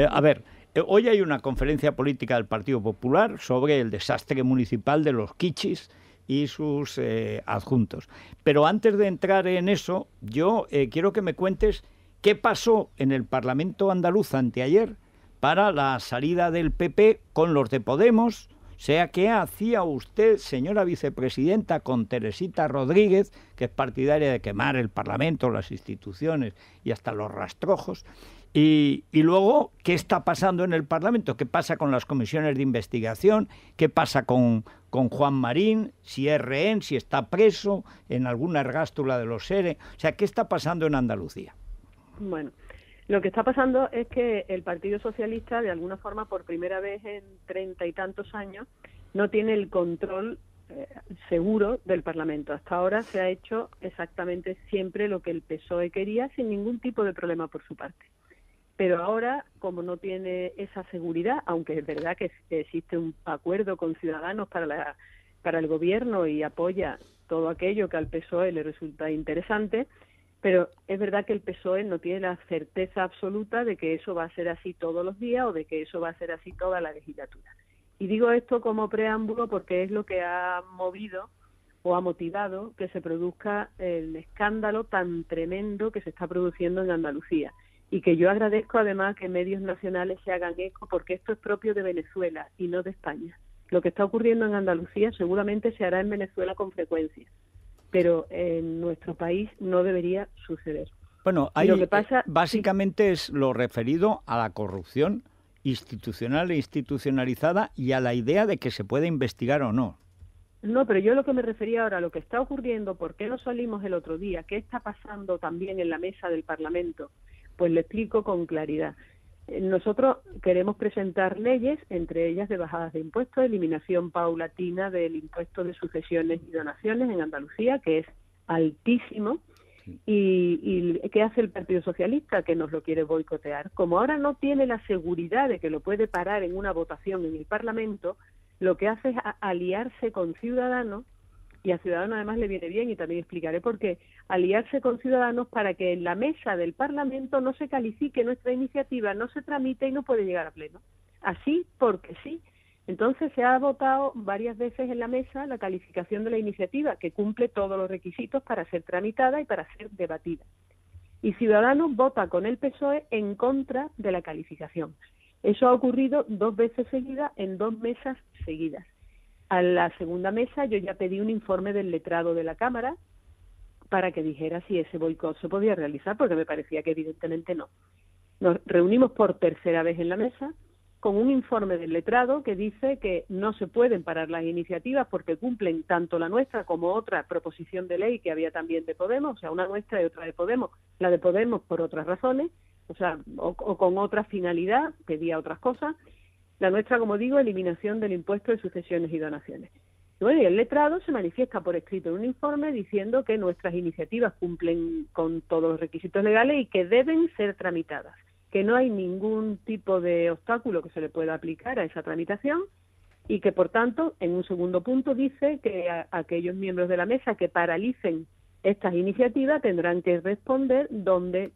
A ver, hoy hay una conferencia política del Partido Popular sobre el desastre municipal de los Kichis y sus adjuntos. Pero antes de entrar en eso, yo quiero que me cuentes qué pasó en el Parlamento andaluz anteayer para la salida del PP con los de Podemos. O sea, ¿qué hacía usted, señora vicepresidenta, con Teresita Rodríguez, que es partidaria de quemar el Parlamento, las instituciones y hasta los rastrojos? Y luego, ¿qué está pasando en el Parlamento? ¿Qué pasa con las comisiones de investigación? ¿Qué pasa con Juan Marín? Si es rehén, si está preso en alguna ergástula de los SERE. O sea, ¿qué está pasando en Andalucía? Bueno, lo que está pasando es que el Partido Socialista, de alguna forma, por primera vez en 30 y tantos años, no tiene el control seguro del Parlamento. Hasta ahora se ha hecho exactamente siempre lo que el PSOE quería, sin ningún tipo de problema por su parte. Pero ahora, como no tiene esa seguridad, aunque es verdad que existe un acuerdo con Ciudadanos para el gobierno y apoya todo aquello que al PSOE le resulta interesante, pero es verdad que el PSOE no tiene la certeza absoluta de que eso va a ser así todos los días o de que eso va a ser así toda la legislatura. Y digo esto como preámbulo porque es lo que ha movido o ha motivado que se produzca el escándalo tan tremendo que se está produciendo en Andalucía. Y que yo agradezco además que medios nacionales se hagan eco, porque esto es propio de Venezuela y no de España. Lo que está ocurriendo en Andalucía seguramente se hará en Venezuela con frecuencia, pero en nuestro país no debería suceder. Bueno, ahí lo que pasa, básicamente es lo referido a la corrupción institucional e institucionalizada y a la idea de que se puede investigar o no. No, pero yo lo que me refería ahora a lo que está ocurriendo, ¿por qué no salimos el otro día? ¿Qué está pasando también en la mesa del Parlamento? Pues le explico con claridad. Nosotros queremos presentar leyes, entre ellas de bajadas de impuestos, eliminación paulatina del impuesto de sucesiones y donaciones en Andalucía, que es altísimo. ¿Y qué hace el Partido Socialista? Que nos lo quiere boicotear. Como ahora no tiene la seguridad de que lo puede parar en una votación en el Parlamento, lo que hace es aliarse con Ciudadanos, y a Ciudadanos además le viene bien, y también explicaré por qué, aliarse con Ciudadanos para que en la mesa del Parlamento no se califique nuestra iniciativa, no se tramite y no puede llegar a pleno. Así porque sí. Entonces se ha votado varias veces en la mesa la calificación de la iniciativa, que cumple todos los requisitos para ser tramitada y para ser debatida. Y Ciudadanos vota con el PSOE en contra de la calificación. Eso ha ocurrido 2 veces seguidas en 2 mesas seguidas. A la segunda mesa yo ya pedí un informe del letrado de la Cámara para que dijera si ese boicot se podía realizar, porque me parecía que evidentemente no. Nos reunimos por 3ª vez en la mesa con un informe del letrado que dice que no se pueden parar las iniciativas porque cumplen tanto la nuestra como otra proposición de ley que había también de Podemos, o sea, una nuestra y otra de Podemos. La de Podemos por otras razones, o sea, o con otra finalidad, pedía otras cosas. La nuestra, como digo, eliminación del impuesto de sucesiones y donaciones. Y bueno, y el letrado se manifiesta por escrito en un informe diciendo que nuestras iniciativas cumplen con todos los requisitos legales y que deben ser tramitadas, que no hay ningún tipo de obstáculo que se le pueda aplicar a esa tramitación y que, por tanto, en un segundo punto dice que aquellos miembros de la mesa que paralicen estas iniciativas tendrán que responder donde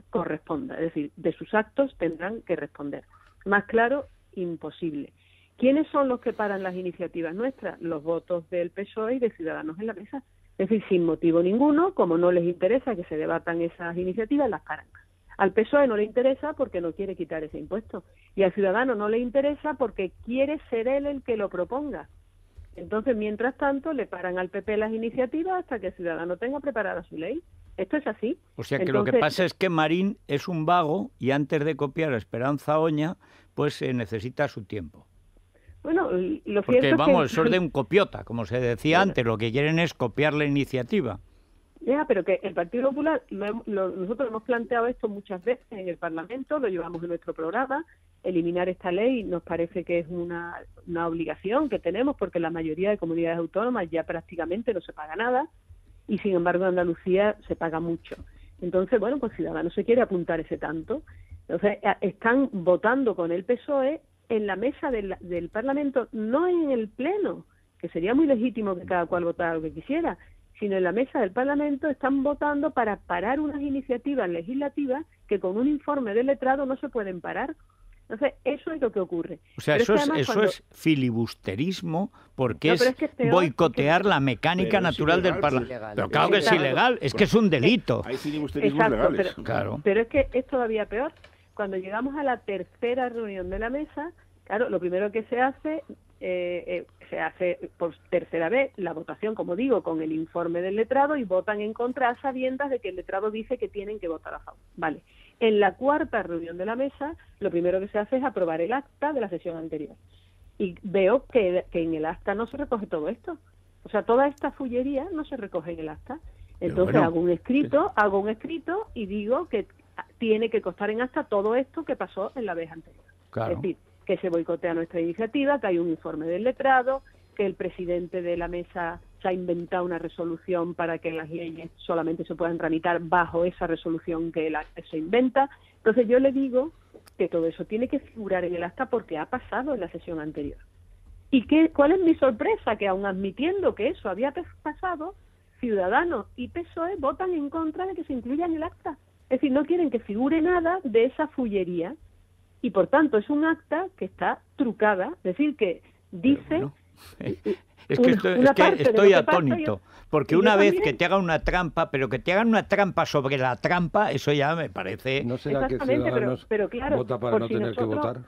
corresponda, es decir, de sus actos tendrán que responder. Más claro, imposible. ¿Quiénes son los que paran las iniciativas nuestras? Los votos del PSOE y de Ciudadanos en la mesa. Es decir, sin motivo ninguno, como no les interesa que se debatan esas iniciativas, las paran. Al PSOE no le interesa porque no quiere quitar ese impuesto. Y al Ciudadano no le interesa porque quiere ser él el que lo proponga. Entonces, mientras tanto, le paran al PP las iniciativas hasta que el Ciudadano tenga preparada su ley. Esto es así. O sea que entonces, lo que pasa es que Marín es un vago y antes de copiar a Esperanza Oña, pues necesita su tiempo. Bueno, lo porque cierto vamos, es que... eso es de un copiota, como se decía antes, lo que quieren es copiar la iniciativa. Ya, pero que el Partido Popular, nosotros hemos planteado esto muchas veces en el Parlamento, lo llevamos en nuestro programa. Eliminar esta ley nos parece que es una obligación que tenemos, porque la mayoría de comunidades autónomas ya prácticamente no se paga nada, y sin embargo en Andalucía se paga mucho. Entonces, bueno, pues Ciudadanos se quiere apuntar ese tanto. Entonces, están votando con el PSOE en la mesa del Parlamento, no en el Pleno, que sería muy legítimo que cada cual votara lo que quisiera, sino en la mesa del Parlamento están votando para parar unas iniciativas legislativas que con un informe del letrado no se pueden parar. Entonces, eso es lo que ocurre. O sea, eso es filibusterismo, porque es boicotear la mecánica natural del Parlamento. Pero claro que es ilegal, es que es un delito. Hay filibusterismos legales. Pero es que es todavía peor. Cuando llegamos a la tercera reunión de la mesa, claro, lo primero que se hace por tercera vez la votación, como digo, con el informe del letrado, y votan en contra a sabiendas de que el letrado dice que tienen que votar a favor. Vale. En la cuarta reunión de la mesa, lo primero que se hace es aprobar el acta de la sesión anterior. Y veo que en el acta no se recoge todo esto. O sea, toda esta fullería no se recoge en el acta. Entonces hago un escrito y digo que tiene que constar en acta todo esto que pasó en la vez anterior. Claro. Es decir, que se boicotea nuestra iniciativa, que hay un informe del letrado, que el presidente de la mesa se ha inventado una resolución para que las leyes solamente se puedan tramitar bajo esa resolución que él se inventa. Entonces yo le digo que todo eso tiene que figurar en el acta porque ha pasado en la sesión anterior. ¿Y cuál es mi sorpresa? Que aun admitiendo que eso había pasado, Ciudadanos y PSOE votan en contra de que se incluya en el acta. Es decir, no quieren que figure nada de esa fullería. Y por tanto es un acta que está trucada, es decir, que dice... Es que estoy atónito, porque una vez que te hagan una trampa, pero que te hagan una trampa sobre la trampa, eso ya me parece... ¿No será que Ciudadanos vota para no tener que votar?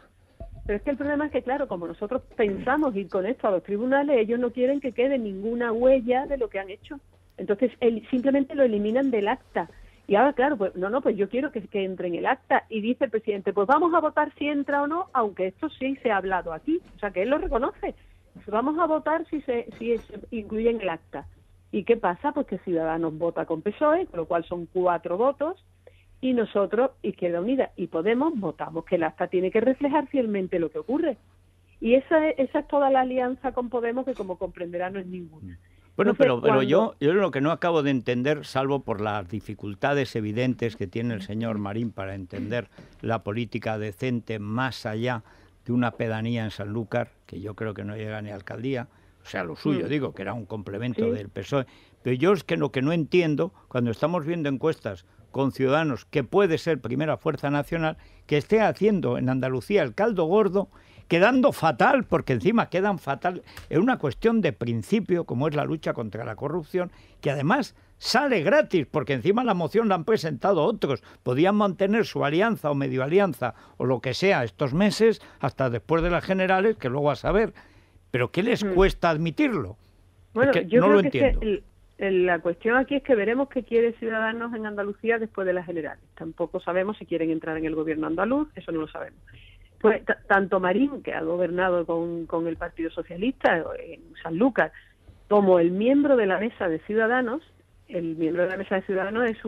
Pero es que el problema es que, claro, como nosotros pensamos ir con esto a los tribunales, ellos no quieren que quede ninguna huella de lo que han hecho. Entonces simplemente lo eliminan del acta. Y ahora, claro, pues pues yo quiero que entre en el acta. Y dice el presidente, pues vamos a votar si entra o no, aunque esto sí se ha hablado aquí. O sea, que él lo reconoce. Vamos a votar si se incluye en el acta. ¿Y qué pasa? Pues que Ciudadanos vota con PSOE, con lo cual son 4 votos, y nosotros, Izquierda Unida y Podemos, votamos que el acta tiene que reflejar fielmente lo que ocurre. Y esa es toda la alianza con Podemos, que como comprenderá no es ninguna. Bueno, pero yo lo que no acabo de entender, salvo por las dificultades evidentes que tiene el señor Marín para entender la política decente más allá de una pedanía en Sanlúcar, que yo creo que no llega ni a alcaldía, o sea, lo suyo, digo, que era un complemento del PSOE. Pero yo es que lo que no entiendo, cuando estamos viendo encuestas con Ciudadanos, que puede ser primera fuerza nacional, que esté haciendo en Andalucía el caldo gordo, quedando fatal, porque encima quedan fatal en una cuestión de principio, como es la lucha contra la corrupción, que además sale gratis, porque encima la moción la han presentado otros. Podían mantener su alianza o medio alianza o lo que sea estos meses, hasta después de las generales, que luego a saber. ¿Pero qué les cuesta admitirlo? Bueno, es que yo no creo lo entiendo. La cuestión aquí es que veremos qué quiere Ciudadanos en Andalucía después de las generales. Tampoco sabemos si quieren entrar en el gobierno andaluz, eso no lo sabemos. Pues tanto Marín, que ha gobernado con el Partido Socialista en Sanlúcar, como el miembro de la mesa de Ciudadanos, el miembro de la mesa de Ciudadanos es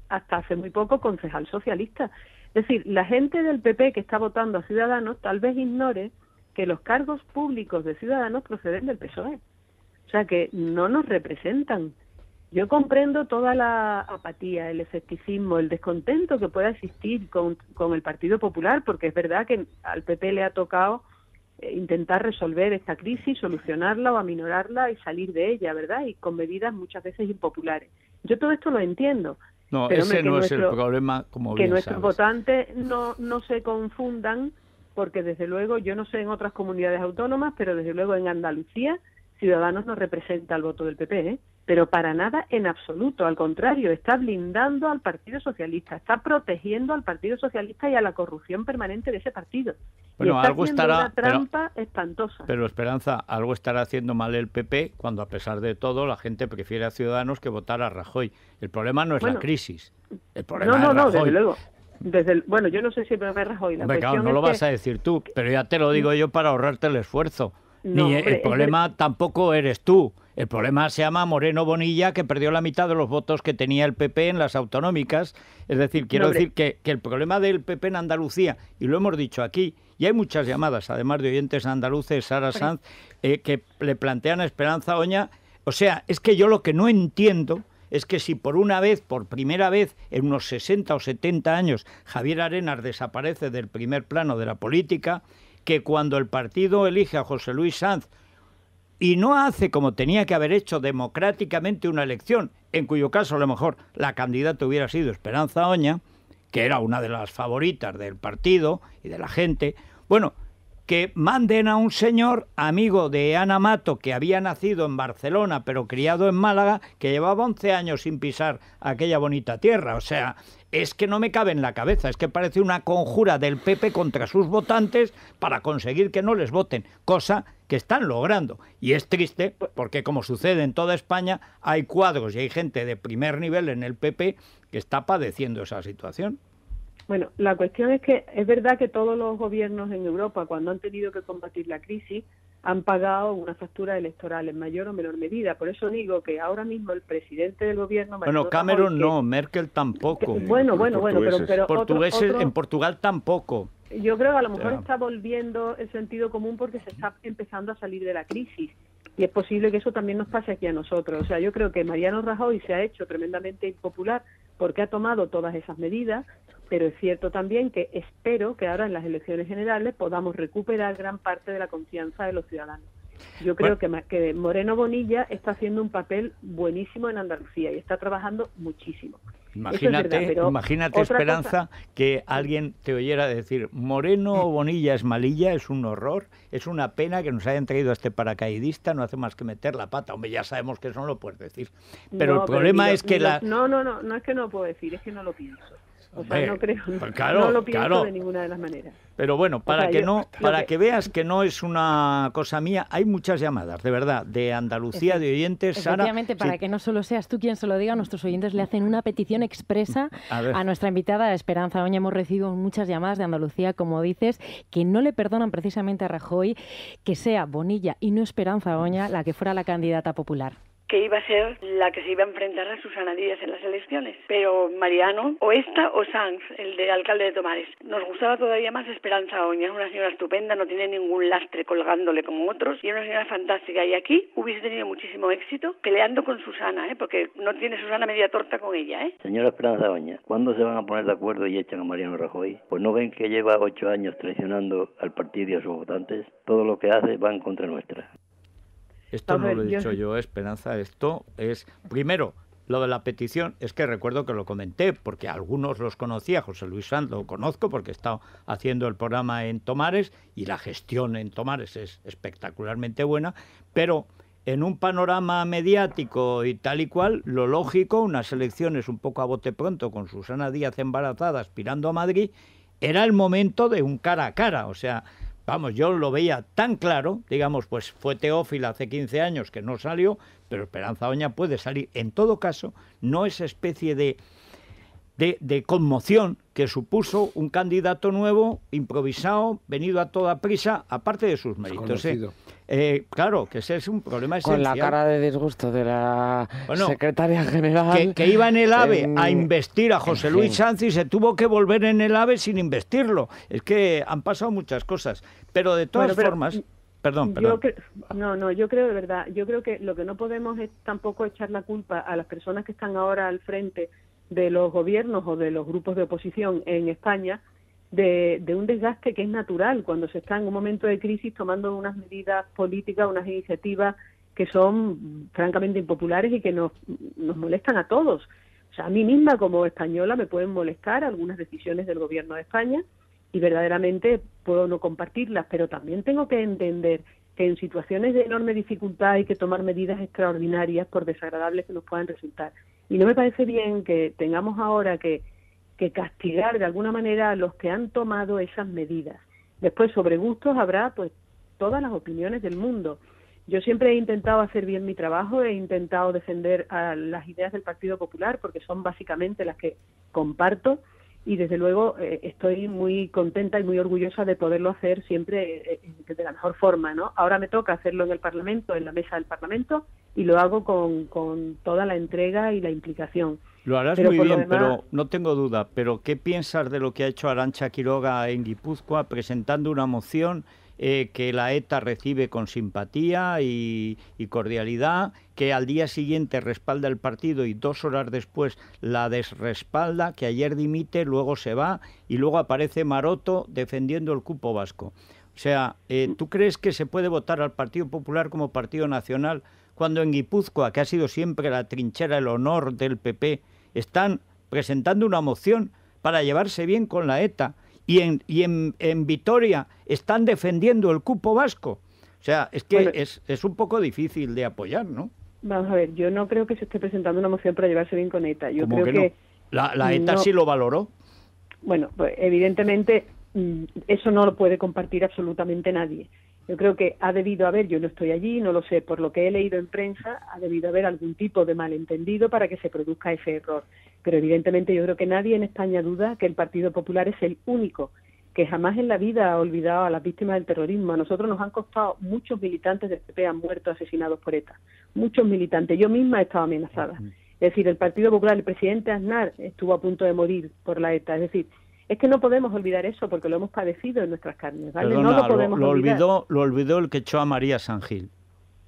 hasta hace muy poco, concejal socialista. Es decir, la gente del PP que está votando a Ciudadanos tal vez ignore que los cargos públicos de Ciudadanos proceden del PSOE. O sea, que no nos representan. Yo comprendo toda la apatía, el escepticismo, el descontento que pueda existir con el Partido Popular, porque es verdad que al PP le ha tocado intentar resolver esta crisis, solucionarla o aminorarla y salir de ella, ¿verdad? Y con medidas muchas veces impopulares. Yo todo esto lo entiendo. No, pero ese no es el problema, como bien que nuestros sabes. Votantes no se confundan, porque desde luego, yo no sé en otras comunidades autónomas, pero desde luego en Andalucía, Ciudadanos no representa el voto del PP, pero para nada en absoluto, al contrario, está blindando al Partido Socialista, está protegiendo al Partido Socialista y a la corrupción permanente de ese partido. Bueno, y está algo haciendo estará, una trampa espantosa. Pero Esperanza, algo estará haciendo mal el PP cuando a pesar de todo la gente prefiere a Ciudadanos que votar a Rajoy. El problema no es la crisis, el problema es Rajoy. Desde luego. Bueno, yo no sé si es Rajoy. Claro, no lo vas a decir tú, pero ya te lo digo yo para ahorrarte el esfuerzo. El problema tampoco eres tú. El problema se llama Moreno Bonilla, que perdió la mitad de los votos que tenía el PP en las autonómicas. Es decir, quiero decir que el problema del PP en Andalucía, y lo hemos dicho aquí, y hay muchas llamadas, además de oyentes andaluces, Sara Sanz, que le plantean a Esperanza Oña. O sea, es que yo lo que no entiendo es que si por primera vez en unos 60 o 70 años, Javier Arenas desaparece del primer plano de la política, que cuando el partido elige a José Luis Sanz y no hace como tenía que haber hecho democráticamente una elección, en cuyo caso a lo mejor la candidata hubiera sido Esperanza Oña, que era una de las favoritas del partido y de la gente, bueno, que manden a un señor amigo de Ana Mato, que había nacido en Barcelona pero criado en Málaga, que llevaba 11 años sin pisar aquella bonita tierra. O sea, es que no me cabe en la cabeza, es que parece una conjura del PP contra sus votantes para conseguir que no les voten, cosa que están logrando. Y es triste porque, como sucede en toda España, hay cuadros y hay gente de primer nivel en el PP que está padeciendo esa situación. Bueno, la cuestión es que es verdad que todos los gobiernos en Europa, cuando han tenido que combatir la crisis, han pagado una factura electoral en mayor o menor medida. Por eso digo que ahora mismo el presidente del gobierno... Bueno, Cameron no, Merkel tampoco. Bueno, pero portugueses, en Portugal tampoco. Yo creo que a lo mejor está volviendo el sentido común porque se está empezando a salir de la crisis. Y es posible que eso también nos pase aquí a nosotros. O sea, yo creo que Mariano Rajoy se ha hecho tremendamente impopular porque ha tomado todas esas medidas, pero es cierto también que espero que ahora en las elecciones generales podamos recuperar gran parte de la confianza de los ciudadanos. Yo creo que Moreno Bonilla está haciendo un papel buenísimo en Andalucía y está trabajando muchísimo. Imagínate, Esperanza, que alguien te oyera decir Moreno Bonilla es malilla, es un horror, es una pena que nos hayan traído a este paracaidista, no hace más que meter la pata. Hombre, ya sabemos que eso no lo puedes decir. Pero el problema es que No es que no lo puedo decir, es que no lo pienso. O sea, no creo, no lo pienso de ninguna de las maneras. Pero bueno, para que veas que no es una cosa mía, hay muchas llamadas, de verdad, de Andalucía, de oyentes. Efectivamente, Sara, para que no solo seas tú quien se lo diga, nuestros oyentes le hacen una petición expresa a nuestra invitada Esperanza Oña. Hemos recibido muchas llamadas de Andalucía, como dices, que no le perdonan precisamente a Rajoy que sea Bonilla y no Esperanza Oña la que fuera la candidata popular. Que iba a ser la que se iba a enfrentar a Susana Díaz en las elecciones. Pero Mariano, o esta o Sanz, el de alcalde de Tomares. Nos gustaba todavía más Esperanza Oña, es una señora estupenda, no tiene ningún lastre colgándole como otros, y es una señora fantástica. Y aquí hubiese tenido muchísimo éxito peleando con Susana, porque no tiene Susana media torta con ella. Señora Esperanza Oña, ¿cuándo se van a poner de acuerdo y echan a Mariano Rajoy? Pues no ven que lleva 8 años traicionando al partido y a sus votantes. Todo lo que hace va en contra nuestra. Esto no lo he dicho yo, Esperanza, esto es, primero, lo de la petición, es que recuerdo que lo comenté, porque algunos los conocía, José Luis Sanz lo conozco porque he estado haciendo el programa en Tomares y la gestión en Tomares es espectacularmente buena, pero en un panorama mediático y tal y cual, lo lógico, unas elecciones un poco a bote pronto con Susana Díaz embarazada aspirando a Madrid, era el momento de un cara a cara, o sea... Vamos, yo lo veía tan claro, digamos, pues fue Teófila hace 15 años que no salió, pero Esperanza Oña puede salir. En todo caso, no esa especie de conmoción que supuso un candidato nuevo, improvisado, venido a toda prisa, aparte de sus méritos. Claro, que ese es un problema esencial. Con la cara de disgusto de la secretaria general. Que iba en el AVE a investir a José Luis Sanz y se tuvo que volver en el AVE sin investirlo. Es que han pasado muchas cosas. Pero de todas formas... Perdón. Yo creo de verdad, yo creo que lo que no podemos es tampoco echar la culpa a las personas que están ahora al frente de los gobiernos o de los grupos de oposición en España de un desgaste que es natural cuando se está en un momento de crisis tomando unas medidas políticas, unas iniciativas que son francamente impopulares y que nos molestan a todos. O sea, a mí misma como española me pueden molestar algunas decisiones del gobierno de España y verdaderamente puedo no compartirlas, pero también tengo que entender que en situaciones de enorme dificultad hay que tomar medidas extraordinarias por desagradables que nos puedan resultar. Y no me parece bien que tengamos ahora que castigar de alguna manera a los que han tomado esas medidas. Después, sobre gustos, habrá pues todas las opiniones del mundo. Yo siempre he intentado hacer bien mi trabajo, he intentado defender a las ideas del Partido Popular, porque son básicamente las que comparto, y desde luego estoy muy contenta y muy orgullosa de poderlo hacer siempre de la mejor forma, ¿no? Ahora me toca hacerlo en el Parlamento, en la mesa del Parlamento, y lo hago con toda la entrega y la implicación. Lo harás muy bien, pero no tengo duda. Pero ¿qué piensas de lo que ha hecho Arantxa Quiroga en Guipúzcoa presentando una moción que la ETA recibe con simpatía y cordialidad, que al día siguiente respalda el partido y 2 horas después la desrespalda, que ayer dimite, luego se va y luego aparece Maroto defendiendo el cupo vasco? O sea, ¿tú crees que se puede votar al Partido Popular como partido nacional cuando en Guipúzcoa, que ha sido siempre la trinchera, el honor del PP, están presentando una moción para llevarse bien con la ETA y en Vitoria están defendiendo el cupo vasco? O sea, es que es un poco difícil de apoyar, ¿no? Vamos a ver, yo no creo que se esté presentando una moción para llevarse bien con ETA. Yo creo que no. La ETA no, sí lo valoró. Bueno, pues evidentemente eso no lo puede compartir absolutamente nadie. Yo creo que ha debido haber, yo no estoy allí, no lo sé, por lo que he leído en prensa, ha debido haber algún tipo de malentendido para que se produzca ese error. Pero evidentemente yo creo que nadie en España duda que el Partido Popular es el único que jamás en la vida ha olvidado a las víctimas del terrorismo. A nosotros nos han costado, muchos militantes del PP han muerto asesinados por ETA. Muchos militantes, yo misma he estado amenazada. Es decir, el Partido Popular, el presidente Aznar estuvo a punto de morir por la ETA. Es decir, es que no podemos olvidar eso porque lo hemos padecido en nuestras carnes, ¿vale? Perdona, no lo podemos olvidar. Lo olvidó el que echó a María San Gil,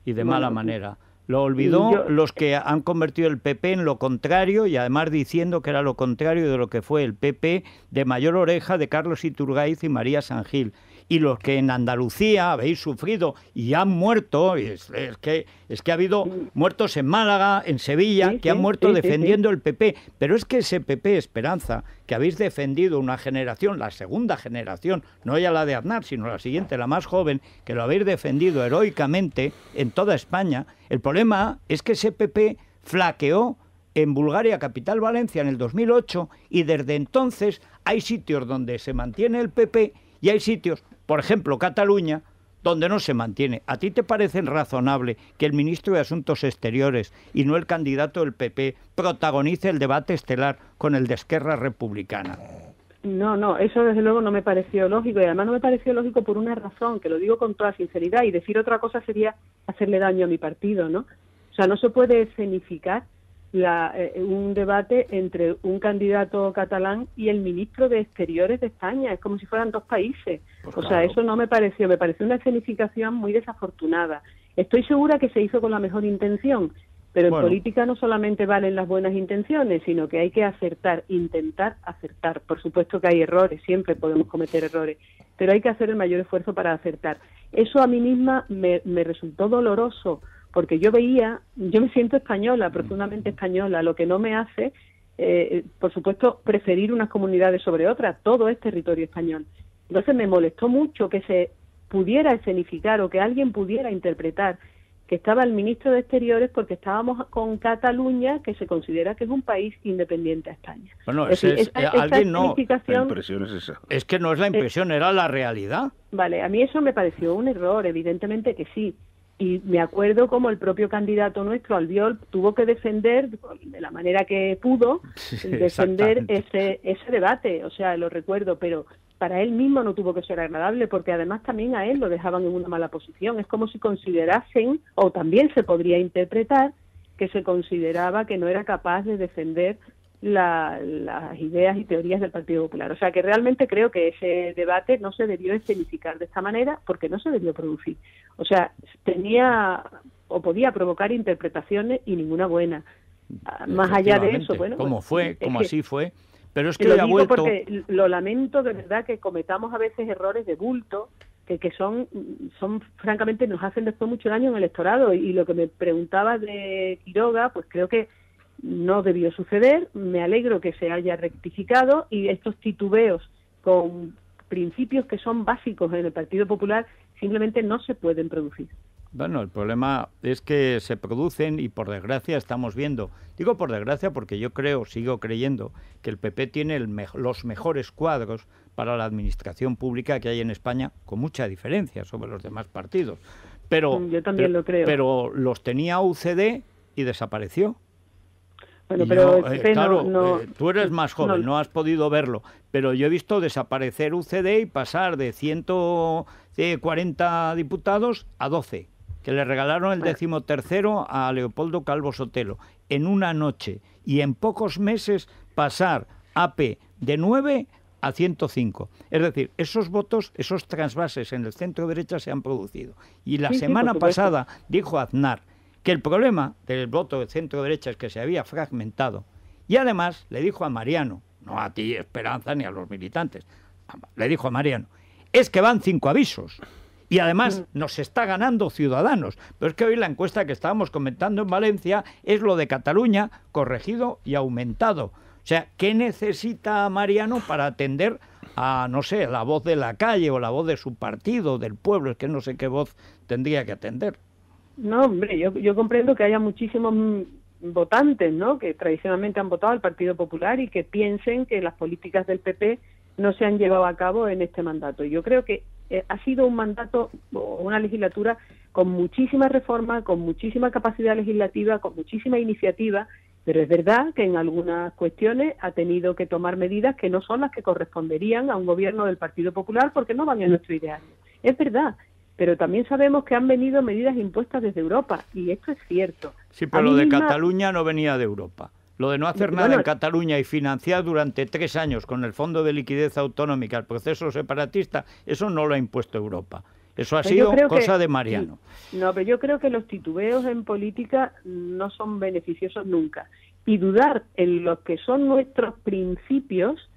y de mala manera. Lo olvidó los que han convertido el PP en lo contrario, y además diciendo que era lo contrario de lo que fue el PP de mayor oreja de Carlos Iturgaiz y María San Gil. Y los que en Andalucía habéis sufrido y han muerto, es que ha habido muertos en Málaga, en Sevilla, que han muerto defendiendo el PP. Pero es que ese PP, Esperanza, que habéis defendido una generación, la segunda generación, no ya la de Aznar, sino la siguiente, la más joven, que lo habéis defendido heroicamente en toda España, el problema es que ese PP flaqueó en Bulgaria, capital Valencia, en el 2008, y desde entonces hay sitios donde se mantiene el PP y hay sitios, por ejemplo, Cataluña, donde no se mantiene. ¿A ti te parece razonable que el ministro de Asuntos Exteriores y no el candidato del PP protagonice el debate estelar con el de Esquerra Republicana? No, eso desde luego no me pareció lógico, y además no me pareció lógico por una razón, que lo digo con toda sinceridad, y decir otra cosa sería hacerle daño a mi partido, ¿no? O sea, no se puede escenificar un debate entre un candidato catalán y el ministro de Exteriores de España. Es como si fueran dos países. Pues o sea, eso no me pareció una escenificación muy desafortunada. Estoy segura que se hizo con la mejor intención, pero en política no solamente valen las buenas intenciones, sino que hay que acertar, intentar acertar. Por supuesto que hay errores, siempre podemos cometer errores, pero hay que hacer el mayor esfuerzo para acertar. Eso a mí misma me resultó doloroso, porque yo me siento española, profundamente española, lo que no me hace, por supuesto, preferir unas comunidades sobre otras, todo es territorio español. Entonces me molestó mucho que se pudiera escenificar o que alguien pudiera interpretar que estaba el ministro de Exteriores porque estábamos con Cataluña, que se considera que es un país independiente a España. Bueno, alguien no. La impresión es esa. Es que no es la impresión, era la realidad. Vale, a mí eso me pareció un error, evidentemente que sí. Y me acuerdo como el propio candidato nuestro, Albiol, tuvo que defender, de la manera que pudo, defender ese debate. O sea, lo recuerdo, pero para él mismo no tuvo que ser agradable, porque además también a él lo dejaban en una mala posición. Es como si considerasen, o también se podría interpretar, que se consideraba que no era capaz de defender las ideas y teorías del Partido Popular. O sea, que realmente creo que ese debate no se debió escenificar de esta manera porque no se debió producir. O sea, tenía o podía provocar interpretaciones y ninguna buena. Más allá de eso, bueno... Como fue, como así fue. Pero es que lo digo porque lo lamento de verdad que cometamos a veces errores de bulto que son francamente nos hacen después mucho daño en el electorado. Y lo que me preguntaba de Quiroga, pues creo que no debió suceder. Me alegro que se haya rectificado, y estos titubeos con principios que son básicos en el Partido Popular simplemente no se pueden producir. Bueno, el problema es que se producen y por desgracia estamos viendo, digo por desgracia porque yo sigo creyendo que el PP tiene los mejores cuadros para la administración pública que hay en España, con mucha diferencia sobre los demás partidos. Pero yo también lo creo. Pero los tenía UCD y desapareció. Bueno, pero claro, tú eres más joven, no has podido verlo, pero yo he visto desaparecer UCD y pasar de 140 diputados a 12, que le regalaron el 13º a Leopoldo Calvo Sotelo en una noche, y en pocos meses pasar AP de 9 a 105. Es decir, esos votos, esos trasvases en el centro derecha se han producido. Y la semana pasada dijo Aznar que el problema del voto del centro derecha es que se había fragmentado. Y además le dijo a Mariano, no a ti, Esperanza, ni a los militantes, le dijo a Mariano, es que van 5 avisos. Y además nos está ganando Ciudadanos. Pero es que hoy la encuesta que estábamos comentando en Valencia es lo de Cataluña corregido y aumentado. O sea, ¿qué necesita Mariano para atender a, no sé, la voz de la calle o la voz de su partido, del pueblo? Es que no sé qué voz tendría que atender. No, hombre, yo comprendo que haya muchísimos votantes, ¿no?, que tradicionalmente han votado al Partido Popular y que piensen que las políticas del PP no se han llevado a cabo en este mandato. Yo creo que ha sido un mandato, una legislatura con muchísimas reformas, con muchísima capacidad legislativa, con muchísima iniciativa, pero es verdad que en algunas cuestiones ha tenido que tomar medidas que no son las que corresponderían a un gobierno del Partido Popular porque no van en nuestro ideal. Es verdad, pero también sabemos que han venido medidas impuestas desde Europa, y esto es cierto. Sí, pero lo de Cataluña no venía de Europa. Lo de no hacer nada en Cataluña y financiar durante 3 años con el Fondo de Liquidez Autonómica el proceso separatista, eso no lo ha impuesto Europa. Eso ha sido cosa de Mariano. No, pero yo creo que los titubeos en política no son beneficiosos nunca. Y dudar en lo que son nuestros principios,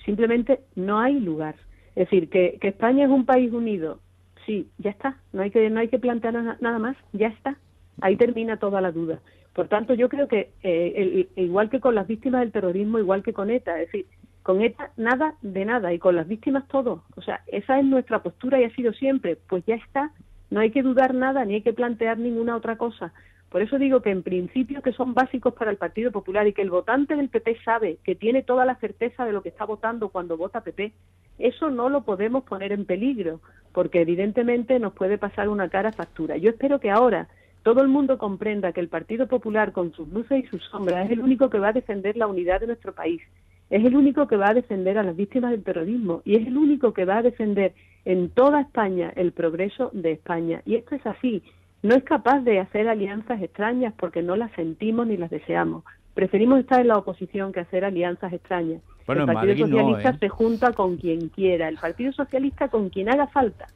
simplemente no hay lugar. Es decir, que España es un país unido, sí, ya está. No hay que plantear nada más, ya está. Ahí termina toda la duda. Por tanto, yo creo que igual que con las víctimas del terrorismo, igual que con ETA, es decir, con ETA nada de nada y con las víctimas todo. O sea, esa es nuestra postura y ha sido siempre. Pues ya está, no hay que dudar nada ni hay que plantear ninguna otra cosa. Por eso digo que en principio que son básicos para el Partido Popular y que el votante del PP sabe que tiene toda la certeza de lo que está votando cuando vota PP, eso no lo podemos poner en peligro, porque evidentemente nos puede pasar una cara factura. Yo espero que ahora todo el mundo comprenda que el Partido Popular, con sus luces y sus sombras, es el único que va a defender la unidad de nuestro país, es el único que va a defender a las víctimas del terrorismo y es el único que va a defender en toda España el progreso de España. Y esto es así. No es capaz de hacer alianzas extrañas porque no las sentimos ni las deseamos. Preferimos estar en la oposición que hacer alianzas extrañas. Bueno, el Partido Socialista se junta con quien quiera, el Partido Socialista con quien haga falta,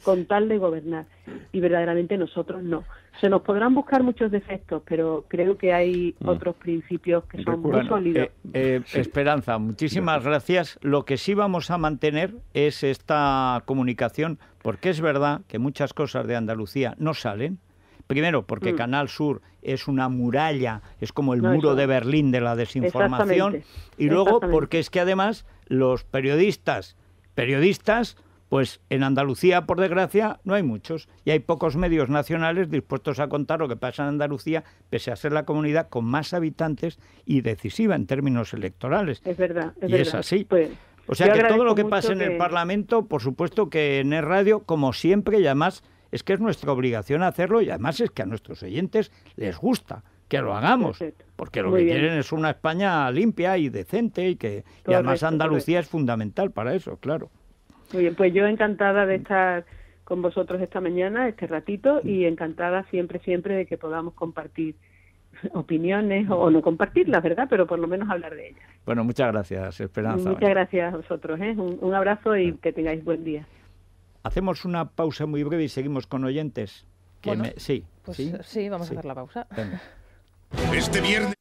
con tal de gobernar. Y verdaderamente nosotros no. Se nos podrán buscar muchos defectos, pero creo que hay otros principios que son muy sólidos. Esperanza, muchísimas gracias. Lo que sí vamos a mantener es esta comunicación, porque es verdad que muchas cosas de Andalucía no salen. Primero, porque Canal Sur es una muralla, es como el muro de Berlín de la desinformación. Y luego, porque es que además los periodistas, pues en Andalucía, por desgracia, no hay muchos. Y hay pocos medios nacionales dispuestos a contar lo que pasa en Andalucía, pese a ser la comunidad con más habitantes y decisiva en términos electorales. Es verdad, es verdad. Es así. Pues, o sea que todo lo que pasa en el Parlamento, por supuesto que en el radio, como siempre, y además es que es nuestra obligación hacerlo, y además es que a nuestros oyentes les gusta que lo hagamos, porque lo que quieren es una España limpia y decente, y además Andalucía es fundamental para eso, claro. Muy bien, pues yo encantada de estar con vosotros esta mañana, este ratito, y encantada siempre de que podamos compartir opiniones, o no compartirlas, ¿verdad?, pero por lo menos hablar de ellas. Bueno, muchas gracias, Esperanza. Muchas gracias a vosotros, ¿eh? Un abrazo y que tengáis buen día. Hacemos una pausa muy breve y seguimos con oyentes. Sí, vamos a hacer la pausa. Venga. Este viernes.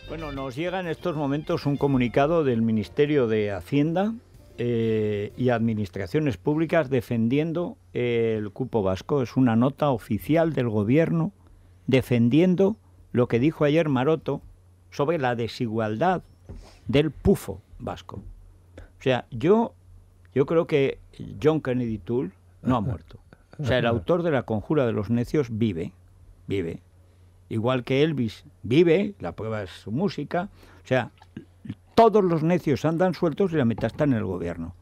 Bueno, nos llega en estos momentos un comunicado del Ministerio de Hacienda y Administraciones Públicas defendiendo el cupo vasco. Es una nota oficial del Gobierno defendiendo lo que dijo ayer Maroto sobre la desigualdad del pufo vasco. O sea, yo creo que John Kennedy Toole no ha muerto. O sea, el autor de La Conjura de los Necios vive. Igual que Elvis vive, la prueba es su música. O sea, todos los necios andan sueltos y la mitad está en el gobierno.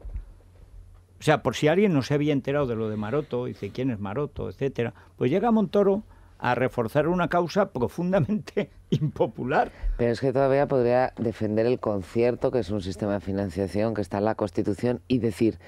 O sea, por si alguien no se había enterado de lo de Maroto, dice quién es Maroto, etcétera, pues llega Montoro a reforzar una causa profundamente impopular. Pero es que todavía podría defender el concierto, que es un sistema de financiación que está en la Constitución, y decir,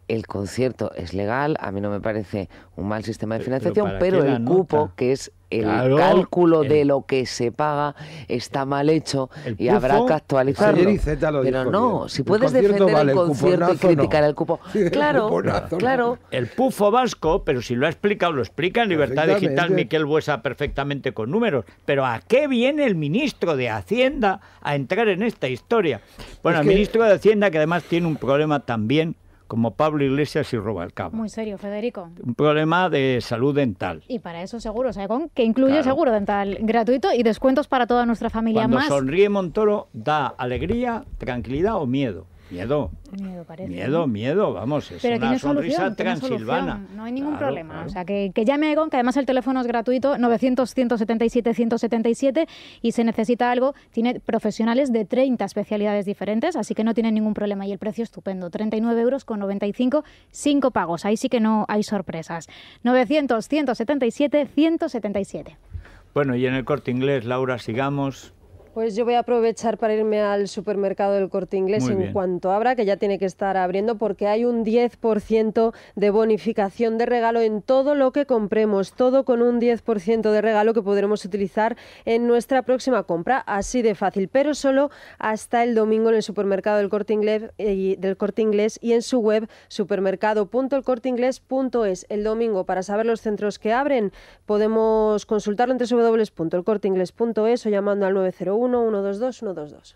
el concierto es legal, a mí no me parece un mal sistema de financiación, pero el cupo, que es el cálculo de lo que se paga, está mal hecho y habrá que actualizarlo. Pero no, si puedes defender el concierto y criticar el cupo. Claro. El pufo vasco, pero si lo ha explicado, lo explica en Libertad Digital Miquel Buesa perfectamente con números. Pero ¿a qué viene el ministro de Hacienda a entrar en esta historia? Bueno, el ministro de Hacienda, que además tiene un problema también, como Pablo Iglesias y Rubalcaba. Muy serio, Federico. Un problema de salud dental. Y para eso seguros, que incluye seguro dental gratuito y descuentos para toda nuestra familia. Cuando sonríe Montoro, ¿da alegría, tranquilidad o miedo? Miedo. Parece. Miedo, vamos, es pero una sonrisa transilvana. No hay ningún problema. O sea, que llame a Egon, que además el teléfono es gratuito, 900-177-177, y si necesita algo, tiene profesionales de 30 especialidades diferentes, así que no tiene ningún problema. Y el precio estupendo, 39,95 €, 5 pagos. Ahí sí que no hay sorpresas. 900-177-177. Bueno, y en el Corte Inglés, Laura, sigamos. Pues yo voy a aprovechar para irme al supermercado del Corte Inglés en cuanto abra, que ya tiene que estar abriendo, porque hay un 10% de bonificación de regalo en todo lo que compremos, todo con un 10% de regalo que podremos utilizar en nuestra próxima compra, así de fácil, pero solo hasta el domingo en el supermercado del Corte Inglés y en su web supermercado.elcorteingles.es. El domingo, para saber los centros que abren, podemos consultarlo en www.elcorteingles.es o llamando al 901 122 122.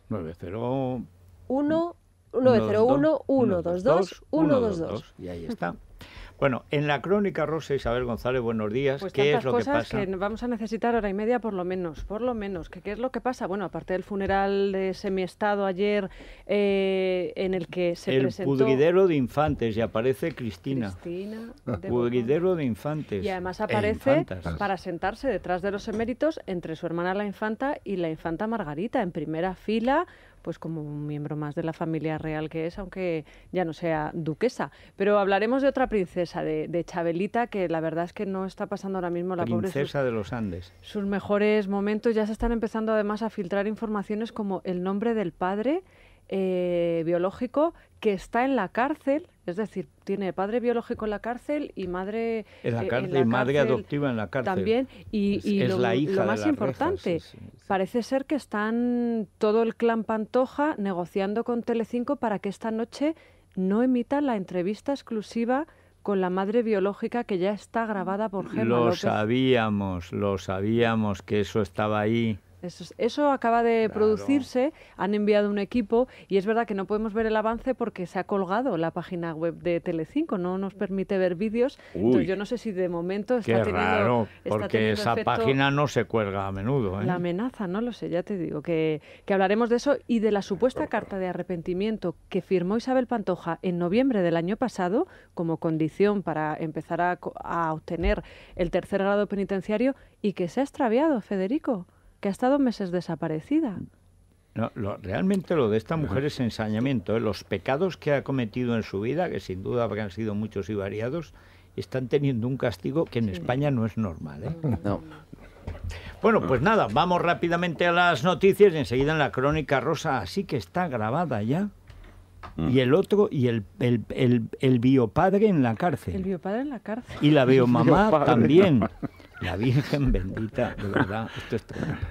901 122 122. Y ahí está. Bueno, en la crónica, Rosa Isabel González, buenos días. Pues ¿Qué es lo que pasa? Tantas cosas que vamos a necesitar hora y media por lo menos. ¿Qué es lo que pasa? Bueno, aparte del funeral de semiestado ayer en el que se presentó... El pudridero de infantes, y aparece Cristina. Pudridero de infantes. Y además aparece para sentarse detrás de los eméritos entre su hermana la infanta y la infanta Margarita, en primera fila, pues como un miembro más de la familia real que es, aunque ya no sea duquesa. Pero hablaremos de otra princesa, de Chabelita, que la verdad es que no está pasando ahora mismo la princesa de los Andes. Sus mejores momentos. Ya se están empezando además a filtrar informaciones como el nombre del padre biológico que está en la cárcel, es decir, tiene padre biológico en la cárcel y madre en la cárcel, madre adoptiva en la cárcel también, y es la hija lo más importante, rejas, sí. Parece ser que están todo el clan Pantoja negociando con Telecinco para que esta noche no emita la entrevista exclusiva con la madre biológica, que ya está grabada por Gemma López. Lo sabíamos que eso estaba ahí. Eso acaba de producirse, han enviado un equipo y es verdad que no podemos ver el avance porque se ha colgado la página web de Telecinco, no nos permite ver vídeos. Entonces yo no sé si de momento está teniendo... Qué raro, porque esa página no se cuelga a menudo. La amenaza, no lo sé, ya te digo, que hablaremos de eso y de la supuesta carta de arrepentimiento que firmó Isabel Pantoja en noviembre del año pasado como condición para empezar a obtener el tercer grado penitenciario y que se ha extraviado, Federico, que ha estado meses desaparecida. No, realmente lo de esta mujer es ensañamiento. Los pecados que ha cometido en su vida, que sin duda habrán sido muchos y variados, están teniendo un castigo que en España no es normal. No. Bueno, pues nada, vamos rápidamente a las noticias y enseguida en la crónica rosa. Así que está grabada ya. Y el otro, y el biopadre en la cárcel. El biopadre en la cárcel. Y la biomamá también. La Virgen bendita, de verdad, esto es tremendo.